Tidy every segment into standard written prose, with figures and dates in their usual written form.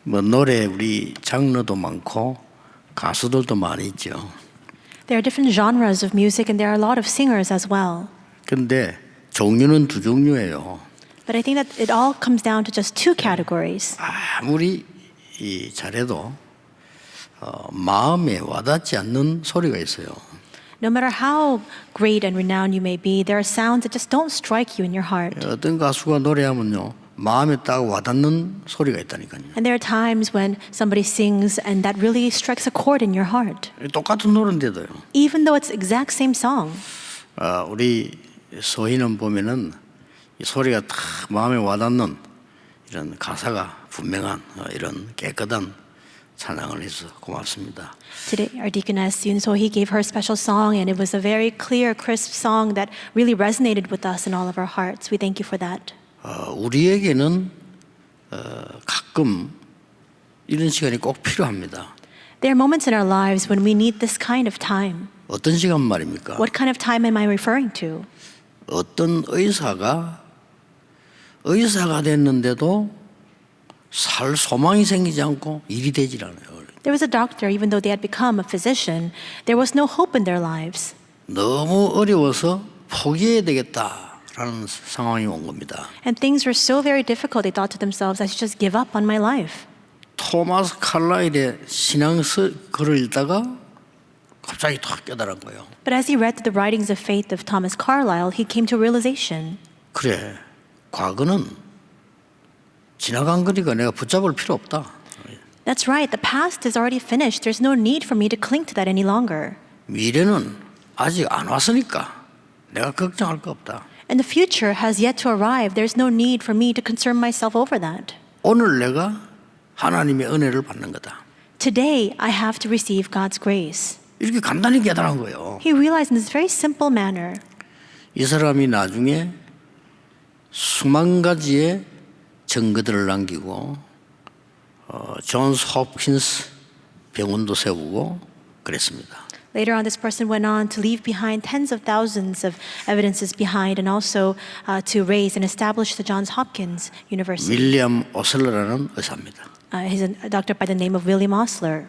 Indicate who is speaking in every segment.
Speaker 1: 뭐 노래 우리 장르도 많고 가수들도 많이 있죠.
Speaker 2: There are different genres of music and there are a lot of singers as well.
Speaker 1: 근데 종류는 두 종류예요.
Speaker 2: But I think that it all comes down to just two categories.
Speaker 1: 아무리 잘해도 마음에 와닿지 않는 소리가 있어요.
Speaker 2: No matter how great and renowned you may be, there are sounds that just don't strike you in your heart.
Speaker 1: 어떤 가수가 노래하면요 마음에 딱 와닿는 소리가 있다니까요.
Speaker 2: And there are times when somebody sings and that really strikes a chord in your heart.
Speaker 1: 똑같은 노래인데도요.
Speaker 2: Even though it's the exact same song.
Speaker 1: 우리 소희는 보면은 이 소리가 딱 마음에 와닿는 이런 가사가 분명한 이런 깨끗한 찬양을 해서 고맙습니다.
Speaker 2: Today, our deaconess Yoon So-hee gave her special song, and it was a very clear, crisp song that really resonated with us in all of our hearts. We thank you for that.
Speaker 1: 우리에게는 가끔 이런 시간이 꼭 필요합니다.
Speaker 2: There are moments in our lives when we need this kind of time.
Speaker 1: 어떤 시간 말입니까?
Speaker 2: What kind of time am I referring to?
Speaker 1: 어떤 의사가 됐는데도 살 소망이 생기지 않고 일이 되질 않아요.
Speaker 2: There was a doctor, even though they had become a physician, there was no hope in their lives.
Speaker 1: 너무 어려워서 포기해야 되겠다라는 상황이 온 겁니다.
Speaker 2: And things were so very difficult, they thought to themselves, I should just give up on my life.
Speaker 1: 토마스 칼라일의 신앙 글을 읽다가 갑자기 탁 깨달은 거예요.
Speaker 2: But as he read the writings of faith of Thomas Carlyle, he came to a realization.
Speaker 1: 그래, 과거는 지나간 거니까 내가 붙잡을 필요 없다.
Speaker 2: That's right, the past is already finished. There's no need for me to cling to that any longer.
Speaker 1: 미래는 아직 안 왔으니까 내가 걱정할 거 없다.
Speaker 2: And the future has yet to arrive. There's no need for me to concern myself over that.
Speaker 1: 오늘 내가 하나님의 은혜를 받는 거다.
Speaker 2: Today, I have to receive God's grace.
Speaker 1: 이렇게 간단히 깨달은 거예요.
Speaker 2: He realized in this very simple manner.
Speaker 1: 이 사람이 나중에 수만 가지의 증거들을 남기고 존스 홉킨스 병원도 세우고 그랬습니다.
Speaker 2: Later on, this person went on to leave behind tens of thousands of evidences behind and also to raise and establish the Johns Hopkins University.
Speaker 1: 윌리엄 오슬러라는 의사입니다.
Speaker 2: He's a doctor by the name of William Osler.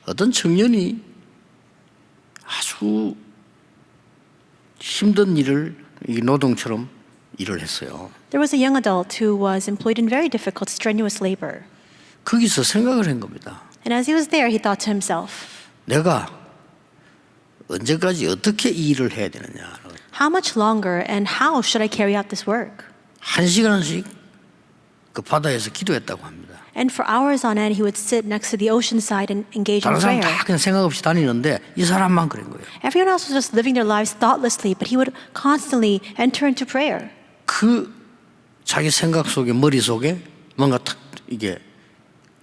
Speaker 1: 어떤 청년이 아주 힘든 일을 이 노동처럼 일을 했어요.
Speaker 2: There was a young adult who was employed in very difficult, strenuous labor.
Speaker 1: 거기서 생각을 한 겁니다.
Speaker 2: And as he was there, he thought to himself,
Speaker 1: 내가 언제까지 어떻게 이 일을 해야 되느냐.
Speaker 2: how much longer and how should I carry out this work?
Speaker 1: 1시간씩 그 바다에서 기도했다고 합니다.
Speaker 2: And for hours on end, he would sit next to the ocean side and engage in
Speaker 1: 다른 사람
Speaker 2: prayer.
Speaker 1: 다 그냥 생각 없이 다니는데 이 사람만 그런 거예요.
Speaker 2: Everyone else was just living their lives thoughtlessly, but he would constantly enter into prayer.
Speaker 1: 그 자기 생각 속에 머리 속에 뭔가 탁 이게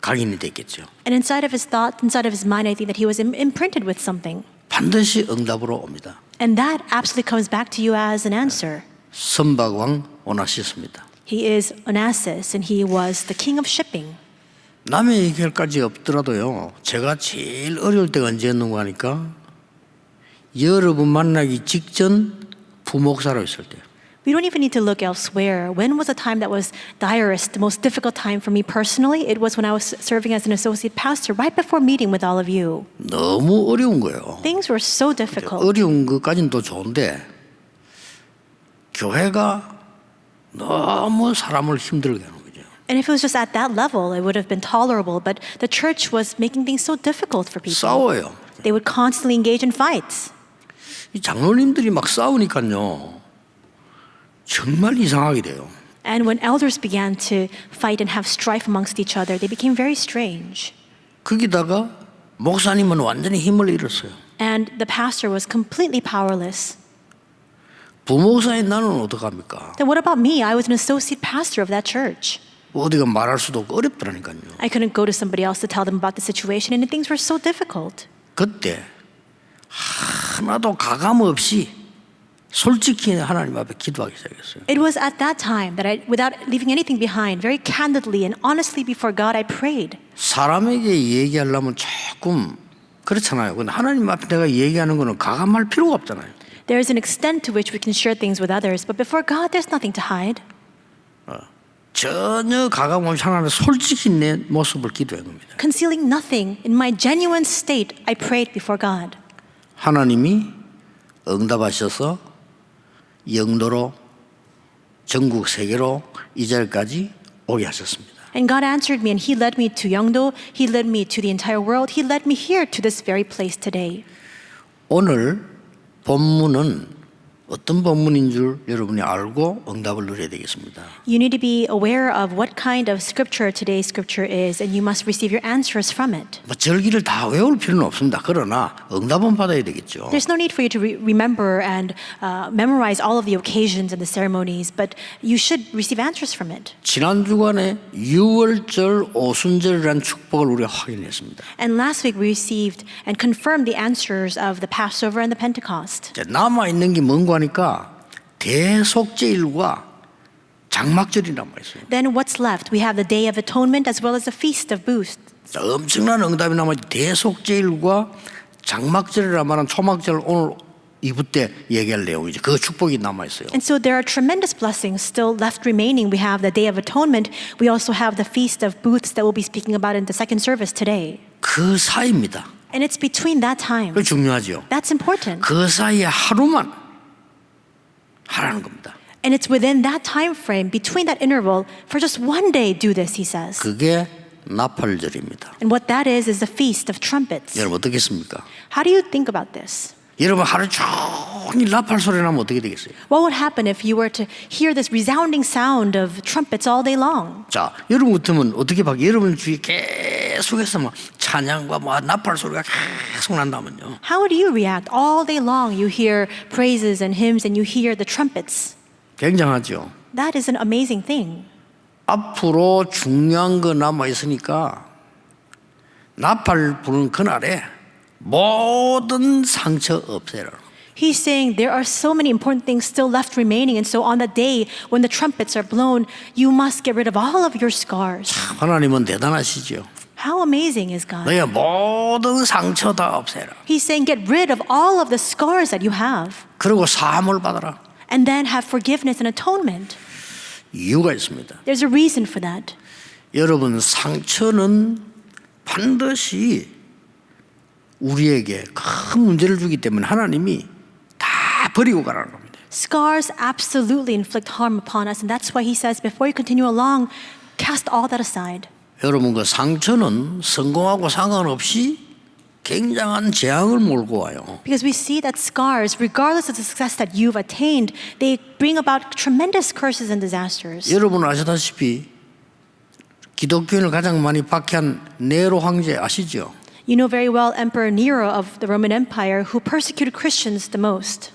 Speaker 1: 각인이 됐겠죠.
Speaker 2: And inside of his thought, inside of his mind, I think that he was imprinted with something.
Speaker 1: 반드시 응답으로 옵니다.
Speaker 2: And that absolutely comes back to you as an answer.
Speaker 1: 선박왕 오나시스입니다.
Speaker 2: He is Onassis, and he was the king of shipping.
Speaker 1: 남의 얘기할까지 없더라도요. 제가 제일 어려울 때가 언제였는가 하니까 여러분 만나기 직전 부목사로 있을 때요.
Speaker 2: We don't even need to look elsewhere. When was a time that was direst, the most difficult time for me personally? It was when I was serving as an associate pastor right before meeting with all of you.
Speaker 1: 너무 어려운 거예요.
Speaker 2: Things were so difficult.
Speaker 1: 어려운 것까지는 또 좋은데 교회가 너무 사람을 힘들게 하는 거죠.
Speaker 2: And if it was just at that level, it would have been tolerable. But the church was making things so difficult for people.
Speaker 1: 싸워요.
Speaker 2: They would constantly engage in fights.
Speaker 1: 이 장로님들이 막 싸우니까요. 정말 이상하게 돼요.
Speaker 2: And when elders began to fight and have strife amongst each other, they became very strange.
Speaker 1: 거기다가 목사님은 완전히 힘을 잃었어요.
Speaker 2: And the pastor was completely powerless.
Speaker 1: 부목사인 나는 어떡합니까?
Speaker 2: Then what about me? I was an associate pastor of that church.
Speaker 1: 어디가 말할 수도 없고 어렵더라니까요.
Speaker 2: I couldn't go to somebody else to tell them about the situation, and things were so difficult.
Speaker 1: 그때 하나도 가감 없이 솔직히 하나님 앞에 기도하기 시작했어요.
Speaker 2: It was at that time that I, without leaving anything behind, very candidly and honestly before God, I prayed.
Speaker 1: 사람에게 얘기하려면 조금 그렇잖아요. 근데 하나님 앞에 내가 얘기하는 거는 가감할 필요가 없잖아요.
Speaker 2: There is an extent to which we can share things with others, but before God, there's nothing to hide.
Speaker 1: 전혀 가감 없이 하나님 솔직히 내 모습을 기도한 겁니다.
Speaker 2: Concealing nothing, in my genuine state, I prayed before God.
Speaker 1: 하나님이 응답하셔서 영도로 전국 세계로 이 자리까지 오게 하셨습니다.
Speaker 2: And God answered me, and He led me to Yeongdo. He led me to the entire world. He led me here to this very place today.
Speaker 1: 오늘 본문은 어떤 본문인 줄 여러분이 알고 응답을 누려야 되겠습니다.
Speaker 2: You need to be aware of what kind of scripture today's scripture is, and you must receive your answers from it.
Speaker 1: 뭐 절기를 다 외울 필요는 없습니다. 그러나 응답은 받아야 되겠죠.
Speaker 2: There's no need for you to remember and memorize all of the occasions and the ceremonies, but you should receive answers from it.
Speaker 1: 지난 주간에 유월절 오순절이라는 축복을 우리가 확인했습니다.
Speaker 2: And last week we received and confirmed the answers of the Passover and the Pentecost.
Speaker 1: 남아 있는 게 뭔가 하니까 대속죄일과 장막절이 남아 있어요.
Speaker 2: Then what's left? We have the Day of Atonement as well as the Feast of Booths.
Speaker 1: 엄청난 응답이 남아 있 대속죄일과 장막절이라 말하는 초막절 오늘 2부 때 얘기할 내용이죠. 그 축복이 남아 있어요.
Speaker 2: And so there are tremendous blessings still left remaining. We have the Day of Atonement. We also have the Feast of Booths that we'll be speaking about in the second service today.
Speaker 1: 그 사이입니다.
Speaker 2: And it's between that time.
Speaker 1: 그게 중요하죠.
Speaker 2: That's important.
Speaker 1: 그 사이에 하루만 하라는 겁니다.
Speaker 2: And it's within that time frame, between that interval, for just one day do this, he says.
Speaker 1: 그게 나팔절입니다.
Speaker 2: And what that is the Feast of Trumpets.
Speaker 1: 여러분 어떻겠습니까?
Speaker 2: How do you think about this?
Speaker 1: 여러분 하루 종일 나팔 소리 나면 어떻게 되겠어요?
Speaker 2: What would happen if you were to hear this resounding sound of trumpets all day long?
Speaker 1: 자, 여러분 같으면 어떻게 봐? 여러분 주위에 계속해서 막 찬양과 막 나팔 소리가 계속 난다면요.
Speaker 2: How would you react? All day long you hear praises and hymns and you hear the trumpets.
Speaker 1: 굉장하죠.
Speaker 2: That is an amazing thing.
Speaker 1: 앞으로 중요한 거 남아 있으니까 나팔 부는 그날에 모든 상처 없애라.
Speaker 2: He's saying there are so many important things still left remaining, and so on the day when the trumpets are blown, you must get rid of all of your scars.
Speaker 1: 하나님은 대단하시죠.
Speaker 2: How amazing is God?
Speaker 1: 너의 모든 상처 다 없애라.
Speaker 2: He's saying get rid of all of the scars that you have,
Speaker 1: 그리고 사함을 받아라.
Speaker 2: and then have forgiveness and atonement.
Speaker 1: 이유가 있습니다.
Speaker 2: There's a reason for that.
Speaker 1: 여러분 상처는 반드시 우리에게 큰 문제를 주기 때문에 하나님이 다 버리고 가라는 겁니다.
Speaker 2: Scars absolutely inflict harm upon us, and that's why he says, before you continue along, cast all that aside.
Speaker 1: 여러분 그 상처는 성공하고 상관없이 굉장한 재앙을 몰고 와요.
Speaker 2: Because we see that scars, regardless of the success that you've attained, they bring about tremendous curses and disasters.
Speaker 1: 여러분 아시다시피 기독교인을 가장 많이 박해한 네로 황제 아시죠?
Speaker 2: You know very well Emperor Nero of the Roman Empire, who persecuted Christians the most.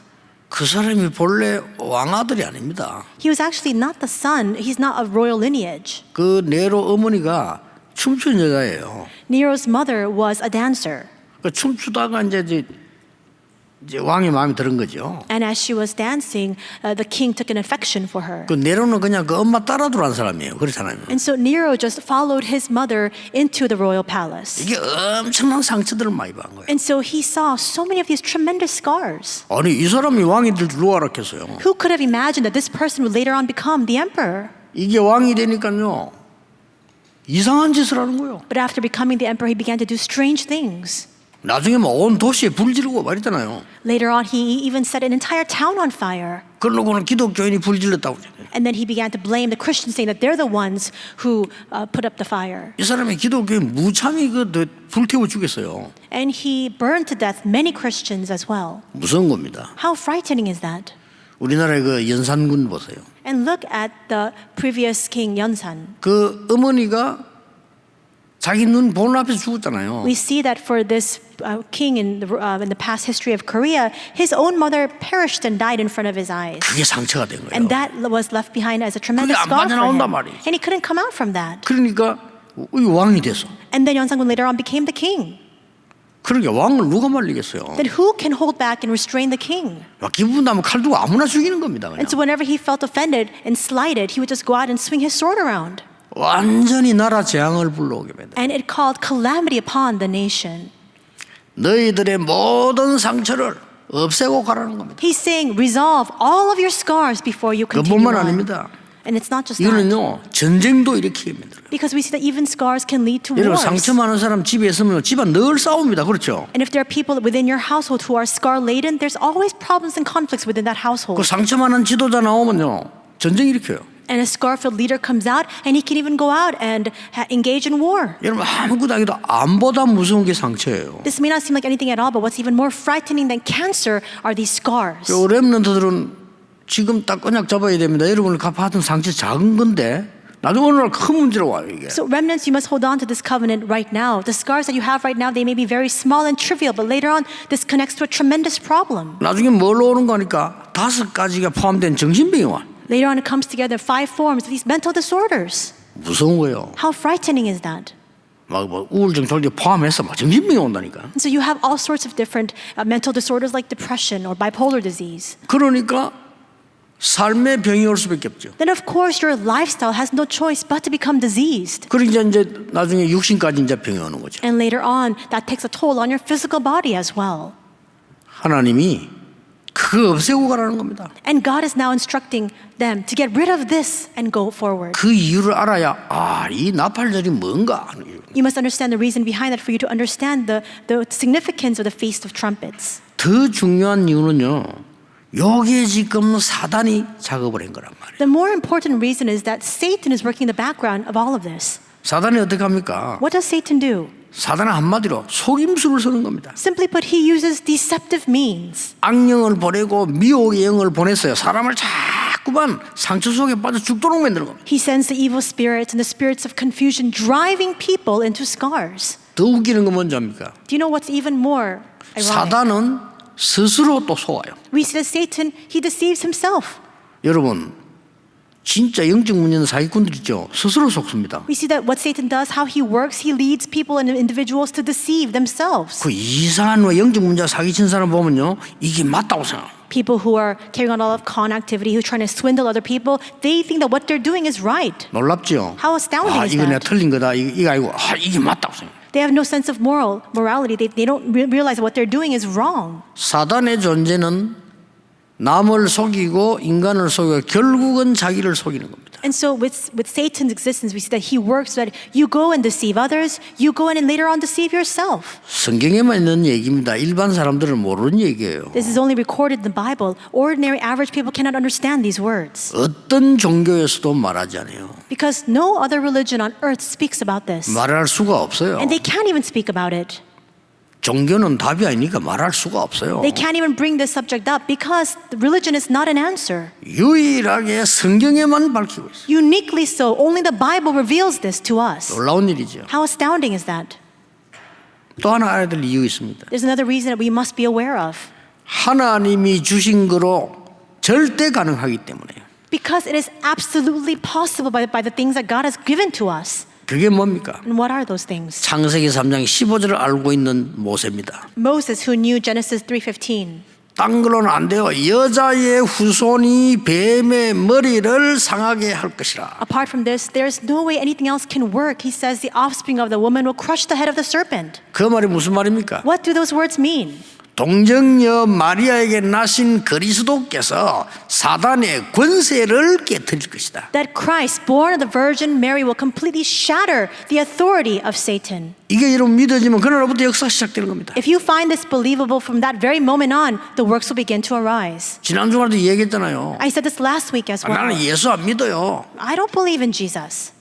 Speaker 1: 그 사람이 본래 왕아들이 아닙니다.
Speaker 2: He was actually not the son, he's not of royal lineage.
Speaker 1: 그 네로 어머니가 춤추는 여자예요.
Speaker 2: Nero's mother was a dancer.
Speaker 1: 그 춤추다가 이제 왕이 마음에 들은 거죠.
Speaker 2: And as she was dancing, the king took an affection for her.
Speaker 1: 그 네로는 그냥 그 엄마 따라들어간 사람이에요. 그렇잖아요.
Speaker 2: And so Nero just followed his mother into the royal palace.
Speaker 1: 이게 엄청난 상처들을 많이 받은 거예요.
Speaker 2: And so he saw so many of these tremendous scars.
Speaker 1: 아니 이 사람이 왕이 될 줄 누가 알았겠어요.
Speaker 2: Who could have imagined that this person would later on become the emperor?
Speaker 1: 이게 왕이 되니까요 이상한 짓을 하는 거예요.
Speaker 2: But after becoming the emperor, he began to do strange things.
Speaker 1: 나중에 뭐 온 도시에 불 지르고 말했잖아요.
Speaker 2: Later on, he even set an entire town on fire.
Speaker 1: 그러고는 기독교인이 불 질렀다고 그러잖아요.
Speaker 2: And then he began to blame the Christians, saying that they're the ones who put up the fire.
Speaker 1: 이 사람이 기독교인 무참히 불태워 죽였어요.
Speaker 2: And he burned to death many Christians as well.
Speaker 1: 무서운 겁니다.
Speaker 2: How frightening is that?
Speaker 1: 우리나라의 그 연산군 보세요.
Speaker 2: And look at the previous king Yeonsan.
Speaker 1: 그 어머니가 자기 눈 보는 앞에서 죽었잖아요.
Speaker 2: We see that for this king in the past history of Korea, his own mother perished and died in front of his eyes.
Speaker 1: 그게 상처가 된 거예요.
Speaker 2: And that was left behind as a tremendous
Speaker 1: 그게 안
Speaker 2: scar for
Speaker 1: 빠져나온단
Speaker 2: him.
Speaker 1: 말이에요.
Speaker 2: And he couldn't come out from that.
Speaker 1: 그러니까 이 왕이 됐어.
Speaker 2: And then Yeonsan-gun later on became the king.
Speaker 1: 그러니까 왕을 누가 말리겠어요?
Speaker 2: Then who can hold back and restrain the king?
Speaker 1: 기분 나면 칼 두고 아무나 죽이는 겁니다. 그냥.
Speaker 2: And so whenever he felt offended and slighted, he would just go out and swing his sword around.
Speaker 1: 완전히 나라 재앙을 불러오게 된다.
Speaker 2: And it called calamity upon the nation.
Speaker 1: 너희들의 모든 상처를 없애고 가라는 겁니다.
Speaker 2: He's saying, resolve all of your scars before you continue
Speaker 1: 그뿐만
Speaker 2: on.
Speaker 1: 아닙니다.
Speaker 2: And it's not just that.
Speaker 1: 이거는요 전쟁도 이렇게 만들어요.
Speaker 2: Because we see that even scars can lead to
Speaker 1: 여러분
Speaker 2: wars.
Speaker 1: 상처 많은 사람 집에 있으면 집안 늘 싸웁니다. 그렇죠?
Speaker 2: And if there are people within your household who are scar-laden, there's always problems and conflicts within that household.
Speaker 1: 그 상처 많은 지도자 나오면요 전쟁 일으켜요.
Speaker 2: And a scar-filled leader comes out, and he can even go out and engage in war.
Speaker 1: 여러분 아무것도 아니도 암보다 무서운 게 상처예요.
Speaker 2: This may not seem like anything at all, but what's even more frightening than cancer are these scars.
Speaker 1: 그 렘넌트들은 지금 딱 언약 잡아야 됩니다. 여러분을 받은 상처 작은 건데 나중에 어느 날 큰 문제로 와요 이게.
Speaker 2: So remnants, you must hold on to this covenant right now. The scars that you have right now, they may be very small and trivial, but later on, this connects to a tremendous problem.
Speaker 1: 나중에 뭘로 오는 거니까 5가지가 포함된 정신병이 와.
Speaker 2: Later on, it comes together 5 forms of these mental disorders.
Speaker 1: 무서운 거예요.
Speaker 2: How frightening is that?
Speaker 1: 막 우울증 졸려 포함해서 막 정신병이 온다니까.
Speaker 2: And so you have all sorts of different mental disorders like depression or bipolar disease.
Speaker 1: 그러니까 삶의 병이 올 수밖에 없죠.
Speaker 2: Then of course your lifestyle has no choice but to become diseased.
Speaker 1: 그러니까 이제 나중에 육신까지 이제 병이 오는 거죠.
Speaker 2: And later on, that takes a toll on your physical body as well.
Speaker 1: 하나님이 그거 없애고 가라는 겁니다.
Speaker 2: And God is now instructing them to get rid of this and go forward.
Speaker 1: 그 이유를 알아야 이 나팔절이 뭔가.
Speaker 2: You must understand the reason behind that for you to understand the significance of the Feast of Trumpets.
Speaker 1: 더 중요한 이유는요. 여기에 지금 사단이 작업을 한 거란 말이에요.
Speaker 2: The more important reason is that Satan is working in the background of all of this.
Speaker 1: 사단이 어떻게 합니까?
Speaker 2: What does Satan do?
Speaker 1: 사단은 한마디로 속임수를 쓰는 겁니다.
Speaker 2: Simply put, he uses deceptive means.
Speaker 1: 악령을 보내고 미혹의 영을 보냈어요. 사람을 자꾸만 상처 속에 빠져 죽도록 만드는 겁니다.
Speaker 2: He sends the evil spirits and the spirits of confusion, driving people into scars.
Speaker 1: 더 웃기는 건 뭔지 압니까?
Speaker 2: Do you know what's even more ironic?
Speaker 1: 사단은 스스로 또 속아요.
Speaker 2: We see that Satan, he deceives himself.
Speaker 1: 여러분 진짜 영적 문제는 사기꾼들 있죠. 스스로 속습니다.
Speaker 2: We see that what Satan does, how he works, he leads people and individuals to deceive themselves.
Speaker 1: 그 이상한 영적 문제 사기친 사람 보면요. 이게 맞다고 생각해요.
Speaker 2: People who are carrying on a lot of con activity, who are trying to swindle other people, they think that what they're doing is right.
Speaker 1: 놀랍죠?
Speaker 2: How astounding is
Speaker 1: 이거 내가
Speaker 2: that?
Speaker 1: 틀린 거다. 이거 아니고 이게 맞다고 생각해요.
Speaker 2: They have no sense of morality. They don't realize that what they're doing is wrong.
Speaker 1: 사단의 존재는 남을 속이고 인간을 속이고 결국은 자기를 속이는 겁니다.
Speaker 2: And so with Satan's existence, we see that he works so that you go and deceive others, you go in and later on deceive yourself.
Speaker 1: 성경에만 있는 얘기입니다. 일반 사람들은 모르는 얘기예요.
Speaker 2: This is only recorded in the Bible. Ordinary, average people cannot understand these words.
Speaker 1: 어떤 종교에서도 말하지 않아요.
Speaker 2: Because no other religion on earth speaks about this.
Speaker 1: 말할 수가 없어요.
Speaker 2: And they can't even speak about it.
Speaker 1: 종교는 답이 아니니까 말할 수가 없어요.
Speaker 2: They can't even bring this subject up because the religion is not an answer.
Speaker 1: 유일하게 성경에만 밝히고 있어요.
Speaker 2: Uniquely so, only the Bible reveals this to us.
Speaker 1: 놀라운 일이죠.
Speaker 2: How astounding is that?
Speaker 1: 또 하나 알아야 될 이유 있습니다.
Speaker 2: There's another reason that we must be aware of.
Speaker 1: 하나님이 주신 거로 절대 가능하기 때문에요.
Speaker 2: Because it is absolutely possible by the things that God has given to us.
Speaker 1: 그게 뭡니까?
Speaker 2: And what are those things?
Speaker 1: 창세기 3장 15절을 알고 있는 모세입니다.
Speaker 2: Moses, who knew Genesis 3:15.
Speaker 1: 딴 걸로는 안 돼요. 여자의 후손이 뱀의 머리를 상하게 할 것이라.
Speaker 2: Apart from this, there's no way anything else can work. He says the offspring of the woman will crush the head of the serpent.
Speaker 1: 그 말이 무슨 말입니까?
Speaker 2: What do those words mean?
Speaker 1: 동정녀 마리아에게 나신 그리스도께서 사단의 권세를 깨뜨릴 것이다.
Speaker 2: That Christ, born of the Virgin Mary, will completely shatter the authority of Satan.
Speaker 1: 이게 여러분 믿어지면 그날부터 역사가 시작되는 겁니다.
Speaker 2: If you find this believable from that very moment on, the works will begin to arise.
Speaker 1: 지난 주말에도 얘기했잖아요.
Speaker 2: I said this last week as well.
Speaker 1: 나는 예수 안 믿어요.
Speaker 2: I don't believe in Jesus.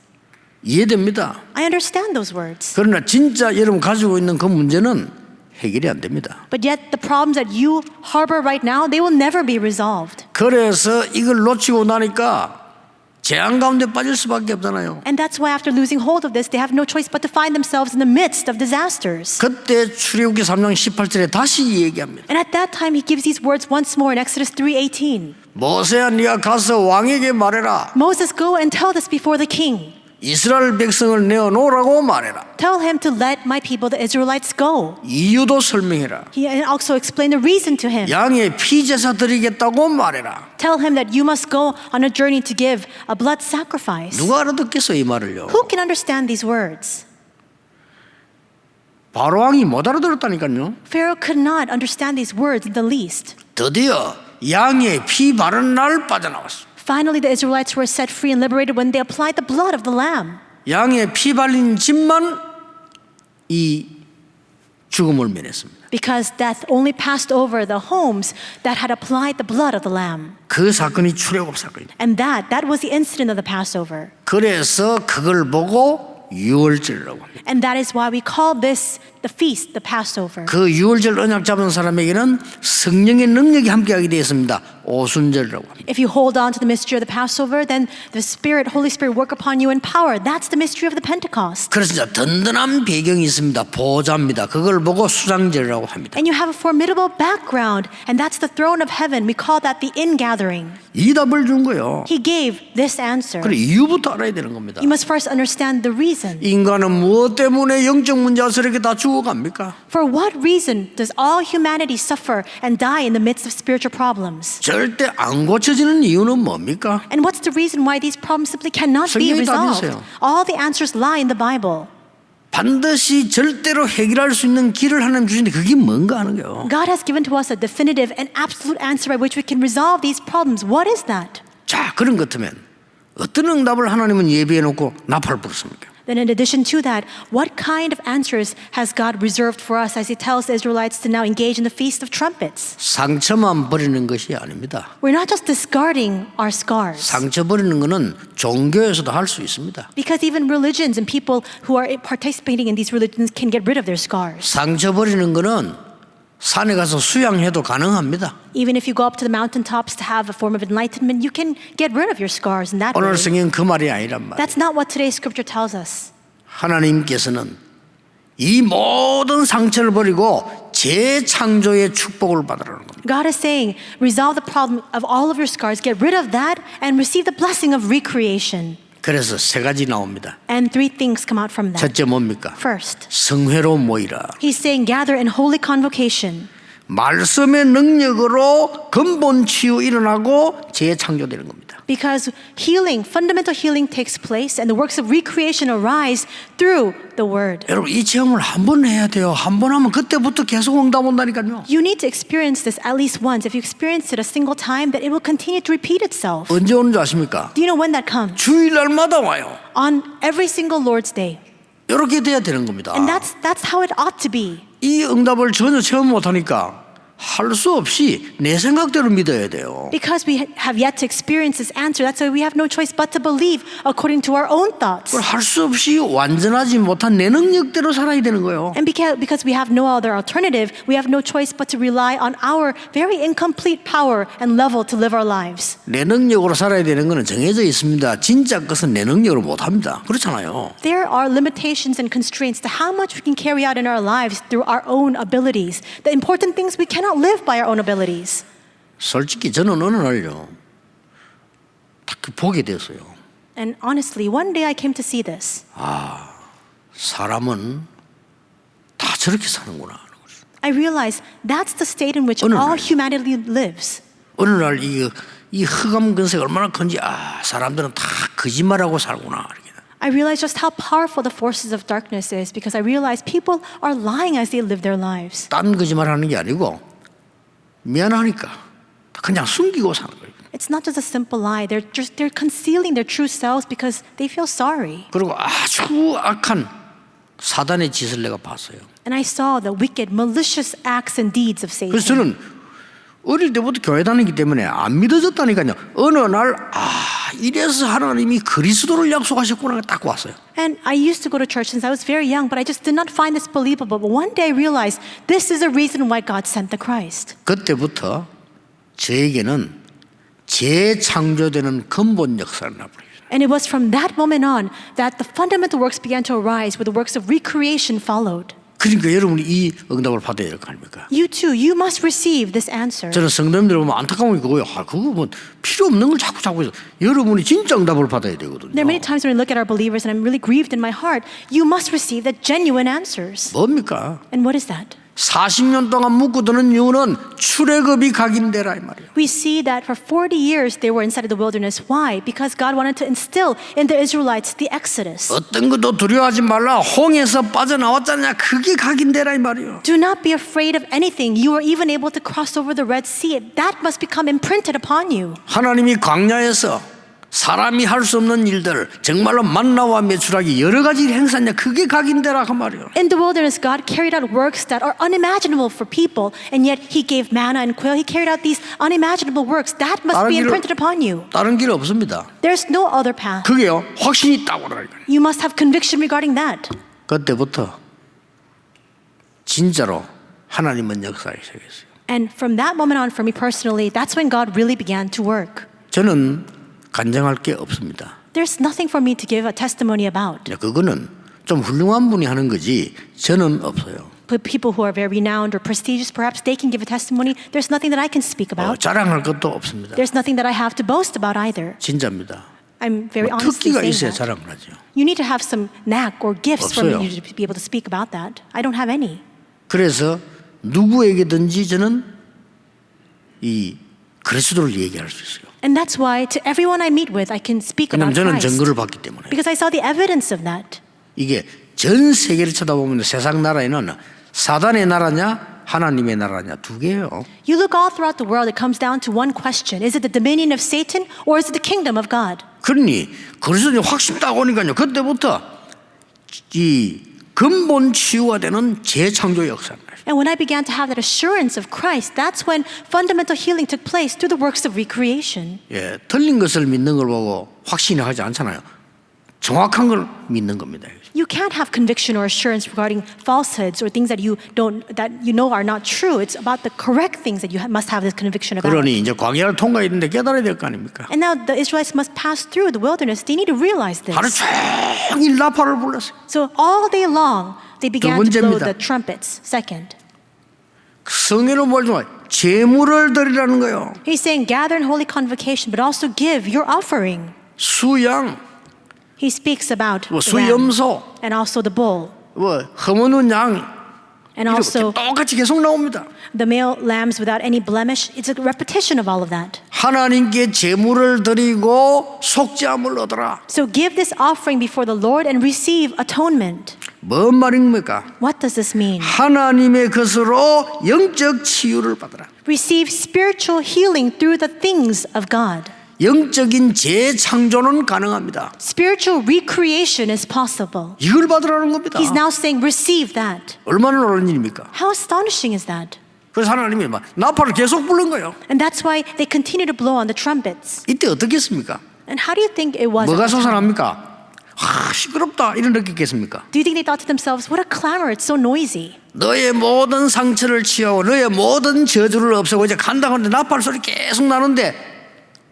Speaker 1: 이해됩니다.
Speaker 2: I understand those words.
Speaker 1: 그러나 진짜 여러분 가지고 있는 그 문제는 해결이 안 됩니다.
Speaker 2: But yet the problems that you harbor right now, they will never be resolved.
Speaker 1: 그래서 이걸 놓치고 나니까 재앙 가운데 빠질 수밖에 없잖아요.
Speaker 2: And that's why after losing hold of this, they have no choice but to find themselves in the midst of disasters.
Speaker 1: 그때 출애굽기 3장 18절에 다시 얘기합니다.
Speaker 2: And at that time, he gives these words once more in Exodus 3:18.
Speaker 1: 모세야 네가 가서 왕에게 말해라.
Speaker 2: Moses, go and tell this before the king.
Speaker 1: 이스라엘 백성을 내어놓으라고 말해라.
Speaker 2: Tell him to let my people, the Israelites, go.
Speaker 1: 이유도 설명해라.
Speaker 2: He also explained the reason to him.
Speaker 1: 양의 피제사 드리겠다고 말해라.
Speaker 2: Tell him that you must go on a journey to give a blood sacrifice.
Speaker 1: 누가 알아듣겠어 이 말을요?
Speaker 2: Who can understand these words?
Speaker 1: 바로왕이 못 알아들었다니까요.
Speaker 2: Pharaoh could not understand these words in the least.
Speaker 1: 드디어 양의 피 바른 날 빠져나왔어.
Speaker 2: Finally, the Israelites were set free and liberated when they applied the blood of the lamb.
Speaker 1: 양의 피 발린 집만 이 죽음을 면했습니다.
Speaker 2: Because death only passed over the homes that had applied the blood of the lamb.
Speaker 1: 그 사건이 출애굽 사건입니다.
Speaker 2: And that was the incident of the Passover.
Speaker 1: 그래서 그걸 보고 유월절이라고 합니다.
Speaker 2: And that is why we call this the feast, the Passover.
Speaker 1: 그 유월절 언약 잡은 사람에게는 성령의 능력이 함께하게 되었습니다. 오순절이라고 합니다.
Speaker 2: If you hold on to the mystery of the Passover, then the Spirit, Holy Spirit work upon you in power. That's the mystery of the Pentecost.
Speaker 1: 그래서 이제 든든한 배경이 있습니다. 보좌입니다. 그걸 보고 수장절이라고 합니다.
Speaker 2: And you have a formidable background, and that's the throne of heaven. We call that the ingathering.
Speaker 1: 이 답을 준 거예요.
Speaker 2: He gave this answer.
Speaker 1: 그래 이유부터 알아야 되는 겁니다.
Speaker 2: You must first understand the reason.
Speaker 1: 인간은 무엇 때문에 영적 문제아스럽게 다 죽어갑니까?
Speaker 2: For what reason does all humanity suffer and die in the midst of spiritual problems?
Speaker 1: 절대 안 고쳐지는 이유는 뭡니까?
Speaker 2: And what's the reason why these problems simply cannot be
Speaker 1: 성경에 답이
Speaker 2: resolved?
Speaker 1: 있어요.
Speaker 2: All the answers lie in the Bible.
Speaker 1: 반드시 절대로 해결할 수 있는 길을 하나님 주시는데 그게 뭔가 하는 거예요.
Speaker 2: God has given to us a definitive and absolute answer by which we can resolve these problems. What is that?
Speaker 1: 자, 그런 것 같으면 어떤 응답을 하나님은 예비해 놓고 나팔 부르십니까?
Speaker 2: Then in addition to that, what kind of answers has God reserved for us as He tells the Israelites to now engage in the Feast of Trumpets?
Speaker 1: 상처만 버리는 것이 아닙니다.
Speaker 2: We're not just discarding our scars.
Speaker 1: 상처 버리는 것은 종교에서도 할 수 있습니다.
Speaker 2: Because even religions and people who are participating in these religions can get rid of their scars.
Speaker 1: 상처 버리는 것은 산에 가서 수양해도 가능합니다.
Speaker 2: Even if you go up to the mountaintops to have a form of enlightenment, you can get rid of your scars in that way.
Speaker 1: 오늘 성경 그 말이 아니란 말이에요.
Speaker 2: That's not what today's scripture tells us.
Speaker 1: 하나님께서는 이 모든 상처를 버리고 재창조의 축복을 받으라는 겁니다.
Speaker 2: God is saying, resolve the problem of all of your scars, get rid of that, and receive the blessing of recreation.
Speaker 1: 그래서 세 가지 나옵니다.
Speaker 2: And three things come out from that.
Speaker 1: 첫째 뭡니까?
Speaker 2: First,
Speaker 1: 성회로 모이라.
Speaker 2: He's saying, gather in holy convocation.
Speaker 1: 말씀의 능력으로 근본 치유 일어나고 재창조되는 겁니다.
Speaker 2: Because healing, fundamental healing takes place and the works of recreation arise through the word.
Speaker 1: 여러분 이 체험을 한 번 해야 돼요. 한 번 하면 그때부터 계속 응답 온다니까요.
Speaker 2: You need to experience this at least once. If you experience it a single time, then it will continue to repeat itself.
Speaker 1: 언제 오는 줄 아십니까?
Speaker 2: Do you know when that comes?
Speaker 1: 주일날마다 와요.
Speaker 2: On every single Lord's Day.
Speaker 1: 이렇게 돼야 되는 겁니다.
Speaker 2: And that's how it ought to be.
Speaker 1: 이 응답을 전혀 체험 못하니까 할 수 없이 내 생각대로 믿어야 돼요.
Speaker 2: Because we have yet to experience this answer, that's why we have no choice but to believe according to our own thoughts.
Speaker 1: 할 수 없이 완전하지 못한 내 능력대로 살아야 되는 거예요.
Speaker 2: And because we have no other alternative, we have no choice but to rely on our very incomplete power and level to live our lives.
Speaker 1: 내 능력으로 살아야 되는 것은 정해져 있습니다. 진짜 것은 내 능력으로 못합니다. 그렇잖아요.
Speaker 2: There are limitations and constraints to how much we can carry out in our lives through our own abilities. The important things we cannot live by our own abilities.
Speaker 1: 솔직히 저는 어느 날요 딱 보게 됐어요.
Speaker 2: And honestly, one day I came to see this.
Speaker 1: 사람은 다 저렇게 사는구나.
Speaker 2: I realized that's the state in which
Speaker 1: 어느
Speaker 2: all
Speaker 1: 날.
Speaker 2: humanity lives.
Speaker 1: 어느 날 이 흑암 근세가 얼마나 큰지 사람들은 다 거짓말하고 살구나.
Speaker 2: I realized just how powerful the forces of darkness is because I realized people are lying as they live their lives.
Speaker 1: 딴 거짓말하는 게 아니고 미안하니까 그냥 숨기고 사는 거예요.
Speaker 2: It's not just a simple lie. They're concealing their true selves because they feel sorry.
Speaker 1: 그리고 아주 악한 사단의 짓을 내가 봤어요.
Speaker 2: And I saw the wicked, malicious acts and deeds of Satan.
Speaker 1: 그래서 저는 어릴 때부터 교회 다니기 때문에 안 믿어졌다니까요. 어느 날 이래서 하나님이 그리스도를 약속하셨구나 딱 왔어요.
Speaker 2: And I used to go to church since I was very young, but I just did not find this believable. But one day I realized this is the reason why God sent the Christ.
Speaker 1: 그때부터 저에게는 재창조되는 근본 역사를 나버려요.
Speaker 2: And it was from that moment on that the fundamental works began to arise, where the works of recreation followed.
Speaker 1: 그러니까 여러분이 이 응답을 받아야 될 거 아닙니까?
Speaker 2: You too, you must receive this answer.
Speaker 1: 저는 성도님들 보면 안타까운 게 그거예요. 그거 뭐 필요 없는 걸 자꾸 해서 여러분이 진짜 응답을 받아야 되거든요.
Speaker 2: There are many times when I look at our believers and I'm really grieved in my heart. You must receive the genuine answers.
Speaker 1: 뭡니까?
Speaker 2: And what is that?
Speaker 1: 40년 동안 묵고드는 이유는 출애굽이 각인되라 이 말이에요.
Speaker 2: We see that for 40 years they were inside of the wilderness. Why? Because God wanted to instill in the Israelites the Exodus.
Speaker 1: 어떤 것도 두려워하지 말라. 홍해에서 빠져나왔잖냐. 그게 각인되라 이 말이에요.
Speaker 2: Do not be afraid of anything. You were even able to cross over the Red Sea. That must become imprinted upon you.
Speaker 1: 하나님이 광야에서 사람이 할 수 없는 일들, 정말로 만나와 메추라기 여러 가지 행사냐. 그게 각인되라 그 말이에요.
Speaker 2: In the wilderness, God carried out works that are unimaginable for people, and yet He gave manna and quail. He carried out these unimaginable works. That must be imprinted upon you.
Speaker 1: 다른 길 없습니다.
Speaker 2: There's no other path.
Speaker 1: 그게요, 확신이 있다고 그러니까.
Speaker 2: You must have conviction regarding that.
Speaker 1: 그때부터 진짜로 하나님은 역사하기 시작했어요.
Speaker 2: And from that moment on, for me personally, that's when God really began to work.
Speaker 1: 저는 간증할 게 없습니다.
Speaker 2: There's nothing for me to give a testimony about.
Speaker 1: 그거는 좀 훌륭한 분이 하는 거지 저는 없어요.
Speaker 2: But people who are very renowned or prestigious, perhaps they can give a testimony. There's nothing that I can speak about.
Speaker 1: 자랑할 것도 없습니다.
Speaker 2: There's nothing that I have to boast about either.
Speaker 1: 진짜입니다.
Speaker 2: I'm very honestly
Speaker 1: 특기가
Speaker 2: saying
Speaker 1: 있어야
Speaker 2: that.
Speaker 1: 자랑을 하죠.
Speaker 2: You need to have some knack or gifts for
Speaker 1: 없어요.
Speaker 2: me to be able to speak about that. I don't have any.
Speaker 1: 그래서 누구에게든지 저는 이 그리스도를 얘기할 수 있어요.
Speaker 2: And that's why to everyone I meet with, I can speak
Speaker 1: 왜냐하면
Speaker 2: about
Speaker 1: 저는
Speaker 2: Christ.
Speaker 1: 증거를 봤기 때문에.
Speaker 2: Because I saw the evidence of that.
Speaker 1: 이게 전 세계를 쳐다보면 세상 나라에는 사단의 나라냐 하나님의 나라냐 두 개예요.
Speaker 2: You look all throughout the world, it comes down to one question. Is it the dominion of Satan or is it the kingdom of God?
Speaker 1: 그러니 그리스도는 확 쉽다고 하니까요. 그때부터 이 근본 치유가 되는 재창조 역사입니다.
Speaker 2: And when I began to have that assurance of Christ, that's when fundamental healing took place through the works of recreation.
Speaker 1: 예, 틀린 것을 믿는 걸 보고 확신이 하지 않잖아요. 정확한 걸 믿는 겁니다.
Speaker 2: You can't have conviction or assurance regarding falsehoods or things that you know are not true. It's about the correct things that you must have this conviction about.
Speaker 1: 그러니 이제 광야를 통과했는데 깨달아야 될 거 아닙니까?
Speaker 2: And now the Israelites must pass through the wilderness. They need to realize this.
Speaker 1: 하루 종일 나팔을 불렀어요.
Speaker 2: So all day long, they began to blow
Speaker 1: 번째입니다.
Speaker 2: the trumpets. Second,
Speaker 1: 성회로 모이지만 제물을 드리라는 거예요.
Speaker 2: he's saying gather in holy convocation, but also give your offering.
Speaker 1: 수양,
Speaker 2: He speaks about the ram
Speaker 1: 수염소,
Speaker 2: and also the bull,
Speaker 1: 흠없는 양
Speaker 2: and
Speaker 1: 이렇게
Speaker 2: also
Speaker 1: 똑같이 계속 나옵니다.
Speaker 2: the male lambs without any blemish. It's a repetition of all of that.
Speaker 1: 하나님께 제물을 드리고 속죄함을 얻어라.
Speaker 2: So give this offering before the Lord and receive atonement.
Speaker 1: 뭔 말입니까?
Speaker 2: What does this mean?
Speaker 1: 하나님의 것으로 영적 치유를 받아라.
Speaker 2: Receive spiritual healing through the things of God.
Speaker 1: 영적인 재창조는 가능합니다.
Speaker 2: Spiritual recreation is possible.
Speaker 1: 이걸 받으라는 겁니다.
Speaker 2: He's now saying, receive that.
Speaker 1: 얼마나 어려운 일입니까?
Speaker 2: How astonishing is that?
Speaker 1: 그래서 하나님이 막 나팔을 계속 부른 거예요.
Speaker 2: And that's why they continue to blow on the trumpets.
Speaker 1: 이때 어떻겠습니까?
Speaker 2: And how do you think it was? at
Speaker 1: 뭐가
Speaker 2: the time?
Speaker 1: 솟아납니까? 시끄럽다 이런 느끼겠습니까?
Speaker 2: Do you think they thought to themselves, what a clamor, it's so noisy.
Speaker 1: 너의 모든 상처를 치유하고 너의 모든 저주를 없애고 이제 간다 하는데 나팔 소리 계속 나는데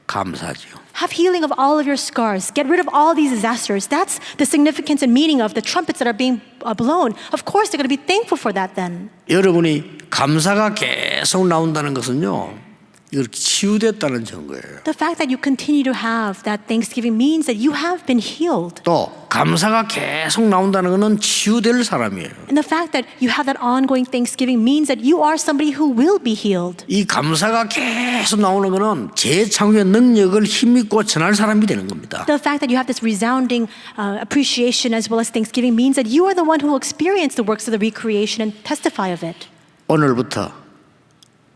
Speaker 1: 감사하죠.
Speaker 2: Have healing of all of your scars. Get rid of all these disasters. That's the significance and meaning of the trumpets that are being blown. Of course, they're going to be thankful for that then.
Speaker 1: 여러분이 감사가 계속 나온다는 것은요, 이렇게 치유됐다는 증거예요.
Speaker 2: The fact that you continue to have that thanksgiving means that you have been healed.
Speaker 1: 또 감사가 계속 나온다는 것은 치유될 사람이에요.
Speaker 2: And the fact that you have that ongoing thanksgiving means that you are somebody who will be healed.
Speaker 1: 이 감사가 계속 나오는 것은 재창조의 능력을 힘있고 전할 사람이 되는 겁니다.
Speaker 2: The fact that you have this resounding appreciation as well as thanksgiving means that you are the one who will experience the works of the recreation and testify of it.
Speaker 1: 오늘부터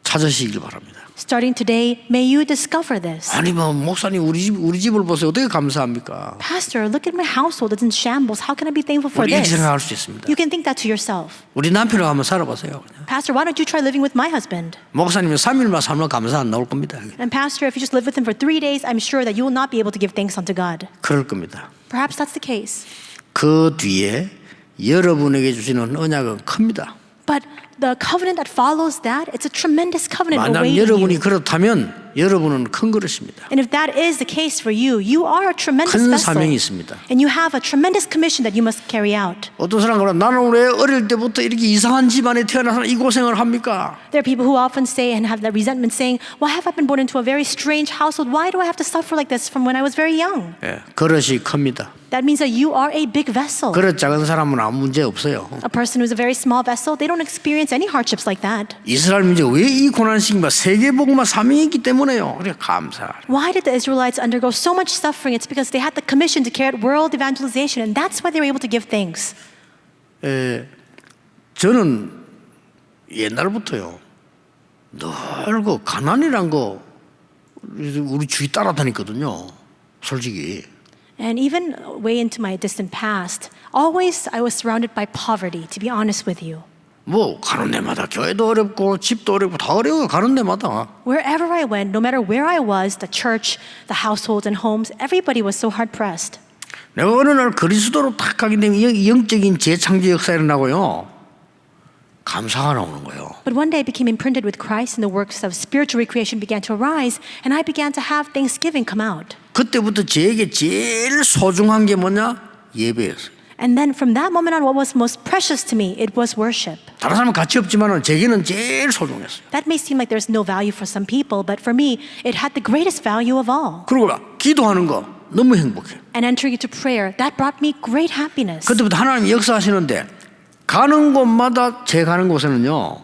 Speaker 1: 찾으시길 바랍니다.
Speaker 2: Starting today, may you discover this.
Speaker 1: 아니 뭐 목사님 우리 집을 보세요. 어떻게 감사합니까?
Speaker 2: Pastor, look at my household. It's in shambles. How can I be thankful for
Speaker 1: 우리 이렇게
Speaker 2: this?
Speaker 1: 생각할 수 있습니다.
Speaker 2: You can think that to yourself.
Speaker 1: 우리 남편하고 한번 살아보세요. 그냥.
Speaker 2: Pastor, why don't you try living with my husband?
Speaker 1: 목사님은 3일만 살면 감사 안 나올 겁니다.
Speaker 2: And Pastor, if you just live with him for 3 days, I'm sure that you will not be able to give thanks unto God.
Speaker 1: 그럴 겁니다.
Speaker 2: Perhaps that's the case.
Speaker 1: 그 뒤에 여러분에게 주시는 언약은 큽니다.
Speaker 2: But the covenant that follows that, it's a tremendous covenant
Speaker 1: 만약
Speaker 2: awaiting
Speaker 1: 여러분이
Speaker 2: you.
Speaker 1: 그렇다면 여러분은 큰 그릇입니다.
Speaker 2: And if that is the case for you, you are a tremendous
Speaker 1: 큰
Speaker 2: vessel.
Speaker 1: 사명이 있습니다.
Speaker 2: And you have a tremendous commission that you must carry out.
Speaker 1: 어떤 사람은 그래, 나는 왜 어릴 때부터 이렇게 이상한 집안에 태어나서 이 고생을 합니까?
Speaker 2: There are people who often say and have that resentment saying, why have I been born into a very strange household? Why do I have to suffer like this from when I was very young?
Speaker 1: 예, 그릇이 큽니다.
Speaker 2: That means that you are a big vessel.
Speaker 1: 그릇 작은 사람은 아무 문제 없어요.
Speaker 2: A person who's a very small vessel, they don't experience any hardships like that.
Speaker 1: 이스라엘 민족 왜 이 고난식인가? 세계복음화 사명이 있기 때문에요. 그래 감사하라.
Speaker 2: Why did the Israelites undergo so much suffering? It's because they had the commission to carry out world evangelization, and that's why they were able to give thanks.
Speaker 1: 저는 옛날부터요. 늘 그 가난이란 거 우리 주위 따라다녔거든요. 솔직히.
Speaker 2: And even way into my distant past, always I was surrounded by poverty, to be honest with you.
Speaker 1: 뭐 가는 데마다 교회도 어렵고 집도 어렵고 다 어려워요. 가는 데마다.
Speaker 2: Wherever I went, no matter where I was, the church, the households and homes, everybody was so hard pressed.
Speaker 1: 내가 어느 날 그리스도로 탁 가게 되면 영적인 재창조 역사가 일어나고요. 감사가 나오는 거예요.
Speaker 2: But one day I became imprinted with Christ and the works of spiritual recreation began to arise and I began to have thanksgiving come out.
Speaker 1: 그때부터 저에게 제일 소중한 게 뭐냐? 예배였어요.
Speaker 2: And then from that moment on, what was most precious to me, it was worship.
Speaker 1: 다른 사람은 가치 없지만은 제게는 제일 소중했어요.
Speaker 2: That may seem like there's no value for some people, but for me, it had the greatest value of all.
Speaker 1: 그리고 기도하는 거 너무 행복해.
Speaker 2: And entering into prayer, that brought me great happiness.
Speaker 1: 그때부터 하나님 역사하시는데 가는 곳마다 제 가는 곳에는요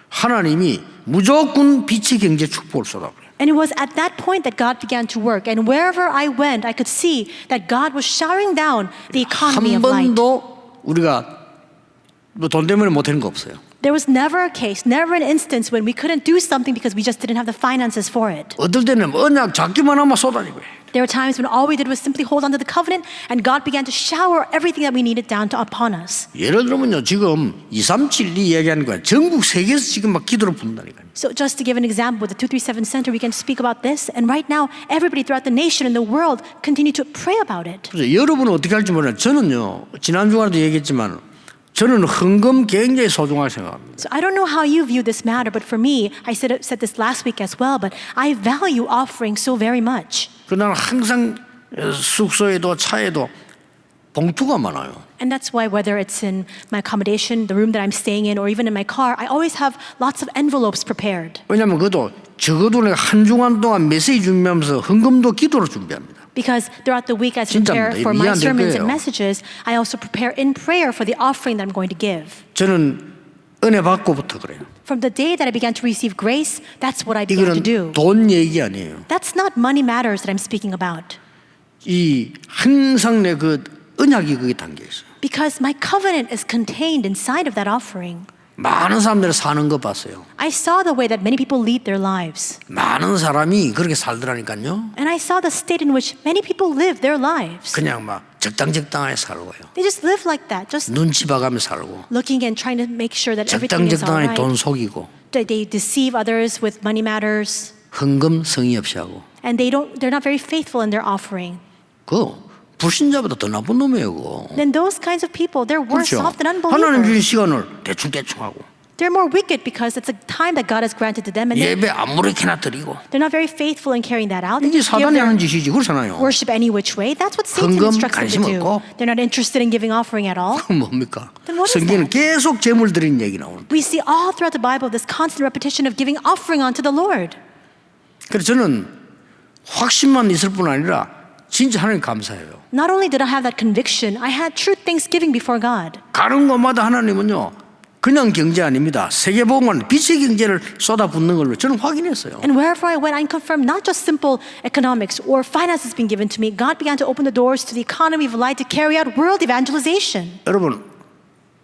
Speaker 1: 하나님이 무조건 빛의 경제 축복을 쏟아버려요.
Speaker 2: And it was at that point that God began to work. And wherever I went, I could see that God was showering down the economy
Speaker 1: 한
Speaker 2: of light.
Speaker 1: 번도 우리가 뭐 돈 때문에 못하는 거 없어요.
Speaker 2: There was never a case, never an instance when we couldn't do something because we just didn't have the finances for it.
Speaker 1: 어떨 때는 언약 잡기만 하면 쏟아지고 해요.
Speaker 2: There were times when all we did was simply hold on to the covenant and God began to shower everything that we needed down upon us.
Speaker 1: 예를 들면요 지금 2372 얘기하는 거야. 전국 세계에서 지금 막 기도를 부른다니까요.
Speaker 2: So just to give an example, with the 237 Center, we can speak about this. And right now, everybody throughout the nation and the world continue to pray about it.
Speaker 1: 그래서 여러분은 어떻게 할지 몰라요. 저는요 지난 주간에도 얘기했지만 저는 헌금 굉장히 소중하게 생각합니다.
Speaker 2: So I don't know how you view this matter, but for me, I said this last week as well, but I value offering so very much.
Speaker 1: 그러나 항상 숙소에도 차에도 봉투가 많아요.
Speaker 2: And that's why whether it's in my accommodation, the room that I'm staying in, or even in my car, I always have lots of envelopes prepared.
Speaker 1: 왜냐하면 그것도 적어도 내가 한 주간 동안 메시지 준비하면서 헌금도 기도로 준비합니다.
Speaker 2: Because throughout the week, as I prepare
Speaker 1: 진짜입니다.
Speaker 2: for
Speaker 1: 이해
Speaker 2: my
Speaker 1: 안 될
Speaker 2: sermons
Speaker 1: 거예요.
Speaker 2: and messages, I also prepare in prayer for the offering that I'm going to give.
Speaker 1: 저는 은혜 받고부터 그래요.
Speaker 2: From the day that I began to receive grace, that's what I began to
Speaker 1: 이거는
Speaker 2: do.
Speaker 1: 돈 얘기 아니에요.
Speaker 2: That's not money matters that I'm speaking about.
Speaker 1: 이 항상 내 그 언약이 거기에 담겨 있어요.
Speaker 2: Because my covenant is contained inside of that offering.
Speaker 1: 많은 사람들이 사는 거 봤어요.
Speaker 2: I saw the way that many people lead their lives.
Speaker 1: 많은 사람이 그렇게 살더라니까요.
Speaker 2: And I saw the state in which many people live their lives.
Speaker 1: 그냥 막 적당하게 살고요.
Speaker 2: They just live like that, just
Speaker 1: 눈치 봐가며 살고
Speaker 2: looking and trying to make sure that everything is all
Speaker 1: 적당히 돈
Speaker 2: right.
Speaker 1: 속이고
Speaker 2: They deceive others with money matters.
Speaker 1: 헌금 성의 없이 하고
Speaker 2: And they're not very faithful in their offering.
Speaker 1: 그 불신자보다 더 나쁜 놈이에요. 그거.
Speaker 2: Then those kinds of people, they're worse
Speaker 1: 그렇죠.
Speaker 2: off than
Speaker 1: 하나님 주신
Speaker 2: unbelievers.
Speaker 1: 시간을 대충 하고
Speaker 2: They're more wicked because it's a time that God has granted to them, and
Speaker 1: 예배 아무렇게나 드리고
Speaker 2: they're not very faithful in carrying that out. They
Speaker 1: 이게
Speaker 2: just give
Speaker 1: 사단이
Speaker 2: their
Speaker 1: 하는 짓이지 그렇잖아요.
Speaker 2: worship any which way. That's what Satan
Speaker 1: 헌금
Speaker 2: instructs them
Speaker 1: 관심
Speaker 2: to do.
Speaker 1: 없고.
Speaker 2: They're not interested in giving offering at all.
Speaker 1: 뭡니까?
Speaker 2: Then what is
Speaker 1: 성경은 계속 제물 드리는 얘기 나오는데
Speaker 2: We see all throughout the Bible this constant repetition of giving offering unto the Lord.
Speaker 1: 그래서 저는 확신만 있을 뿐 아니라 진짜 하나님 감사해요.
Speaker 2: Not only did I have that conviction, I had true thanksgiving before God.
Speaker 1: 가는 곳마다 하나님은요 그냥 경제 아닙니다. 세계복음은 빛의 경제를 쏟아붓는 걸로 저는 확인했어요.
Speaker 2: And wherever I went, I confirmed not just simple economics or finances being given to me. God began to open the doors to the economy of light to carry out world evangelization.
Speaker 1: 여러분